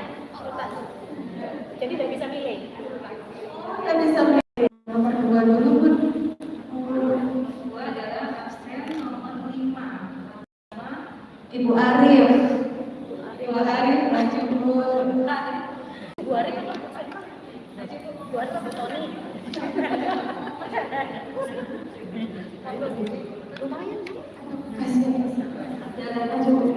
Jadi tidak bisa milih. Kita bisa milih nomor 2 dulu Bu. nomor 2 adalah absen nomor 5. Ibu Arif. Ibu Arif maju Bu. Bu Arif kan Bu Arif kan Tony. Lumayan sih. Kasih. Jalan aja Bu.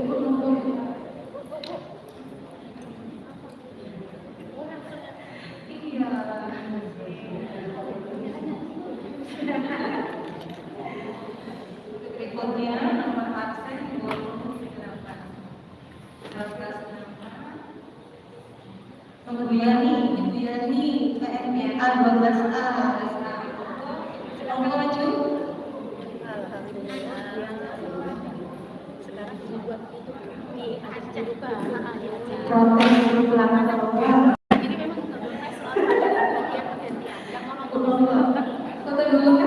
Berikutnya nomor absen 28. 12 nama. Ibu Yani PNBA 12A. Nomor maju. Alhamdulillah. Sekarang dibuat itu di Aceh juga, di Aceh. Protes dulu pelanggan Allah. Jadi memang terbatas soal ada bagian pergantian. Yang mau Foto dulu kan?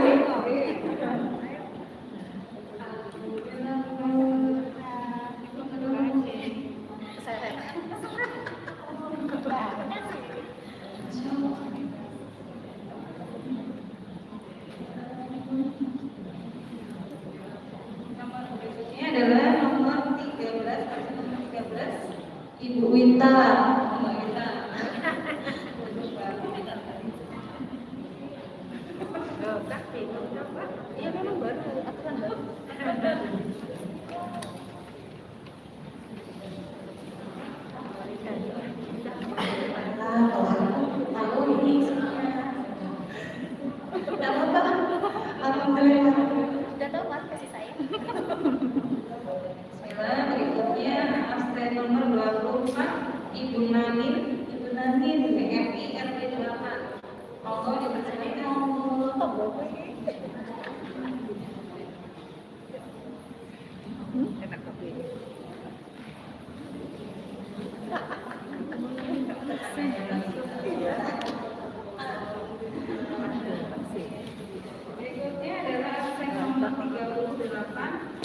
Nomor berikutnya adalah nomor 13, nomor 13, Ibu Wita. Mbak Wita. Iya memang baru aturan baru. Tahu ini tidak apa-apa. Alhamdulillah. Udah tahu mas kasih saya. Bismillah, berikutnya absen nomor 24, Ibu Nanin BMI RT 8. Monggo dipersilakan. Enak kopi. Berikutnya adalah absen nomor 38,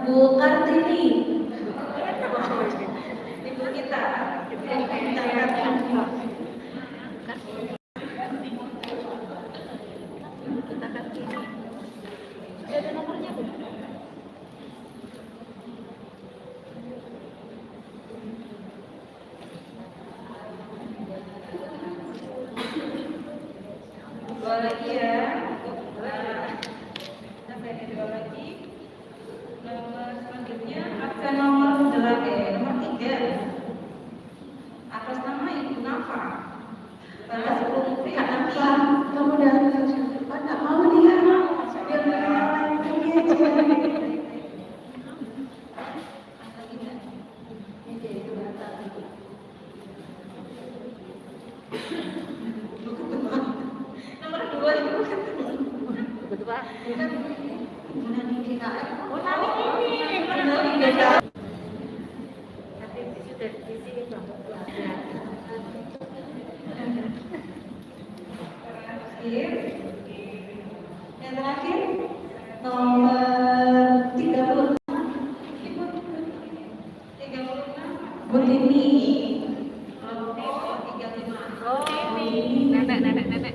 Bu Kartini. Ibu kita. Kita kan ini. Ada nomornya bu. Dua lagi ya. Sampai dua lagi. Nomor selanjutnya absen nomor 8, nomor 3. Atas nama Ibu Nafa. Balas Pungkri. Kenapa kamu datang nggak mau nih ya? Biar orang lain pergi aja. Nomor 2 Ibu. Berdua. Sudah di sini bangun. Yang terakhir nomor 30. Ibu 36. Bu Tini. Kelompok 35. Oh, nenek.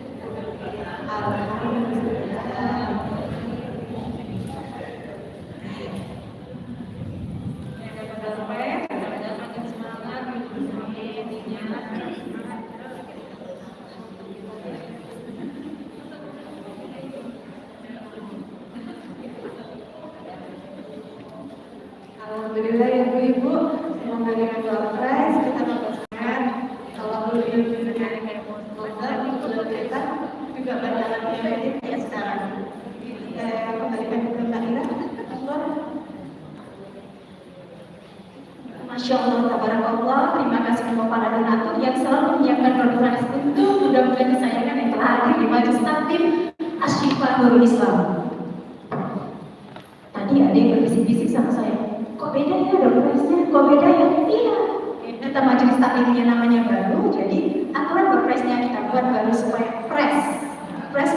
Alhamdulillah ya Bu Ibu, semoga dengan doa keras kita tambah sehat. Kalau belum dengan semoga untuk kita juga berjalan baik ya sekarang. Saya kembalikan ke Mbak Ira. Masya Allah, tabarakallah. Terima kasih kepada para donatur yang selalu menyiapkan donasi untuk mudah-mudahan disayangkan yang telah hadir di majelis taklim Asyifa Nurul Islam. Tadi ada yang berbisik-bisik sama saya. Kok beda ya doorprice-nya? Kok beda ya? Iya. Data majelis taklimnya namanya baru, jadi aturan doorprice-nya kita buat baru supaya fresh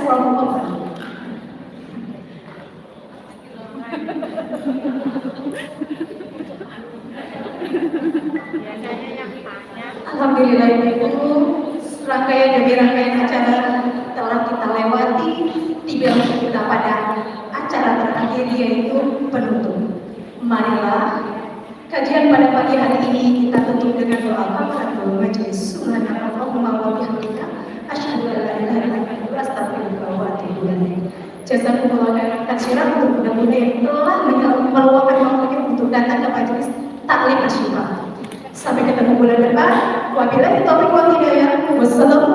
from oven. Biasanya yang tanya. Alhamdulillah Ibu, rangkaian demi rangkaian acara telah kita lewati. Tiba kita pada acara terakhir yaitu penutup. Marilah kajian pada pagi hari ini kita tutup dengan doa kafaratul majelis. Subhanallahumma wa bihamdika asyhadu an la ilaha illa anta astaghfiruka wa atubu ilaik. Jazakumullah khairan katsiran untuk mudah-mudahan yang telah meluangkan waktunya untuk datang ke majelis taklim Asyifa. Sampai ketemu bulan depan. Wabillahi taufiq wal hidayah. Wassalamu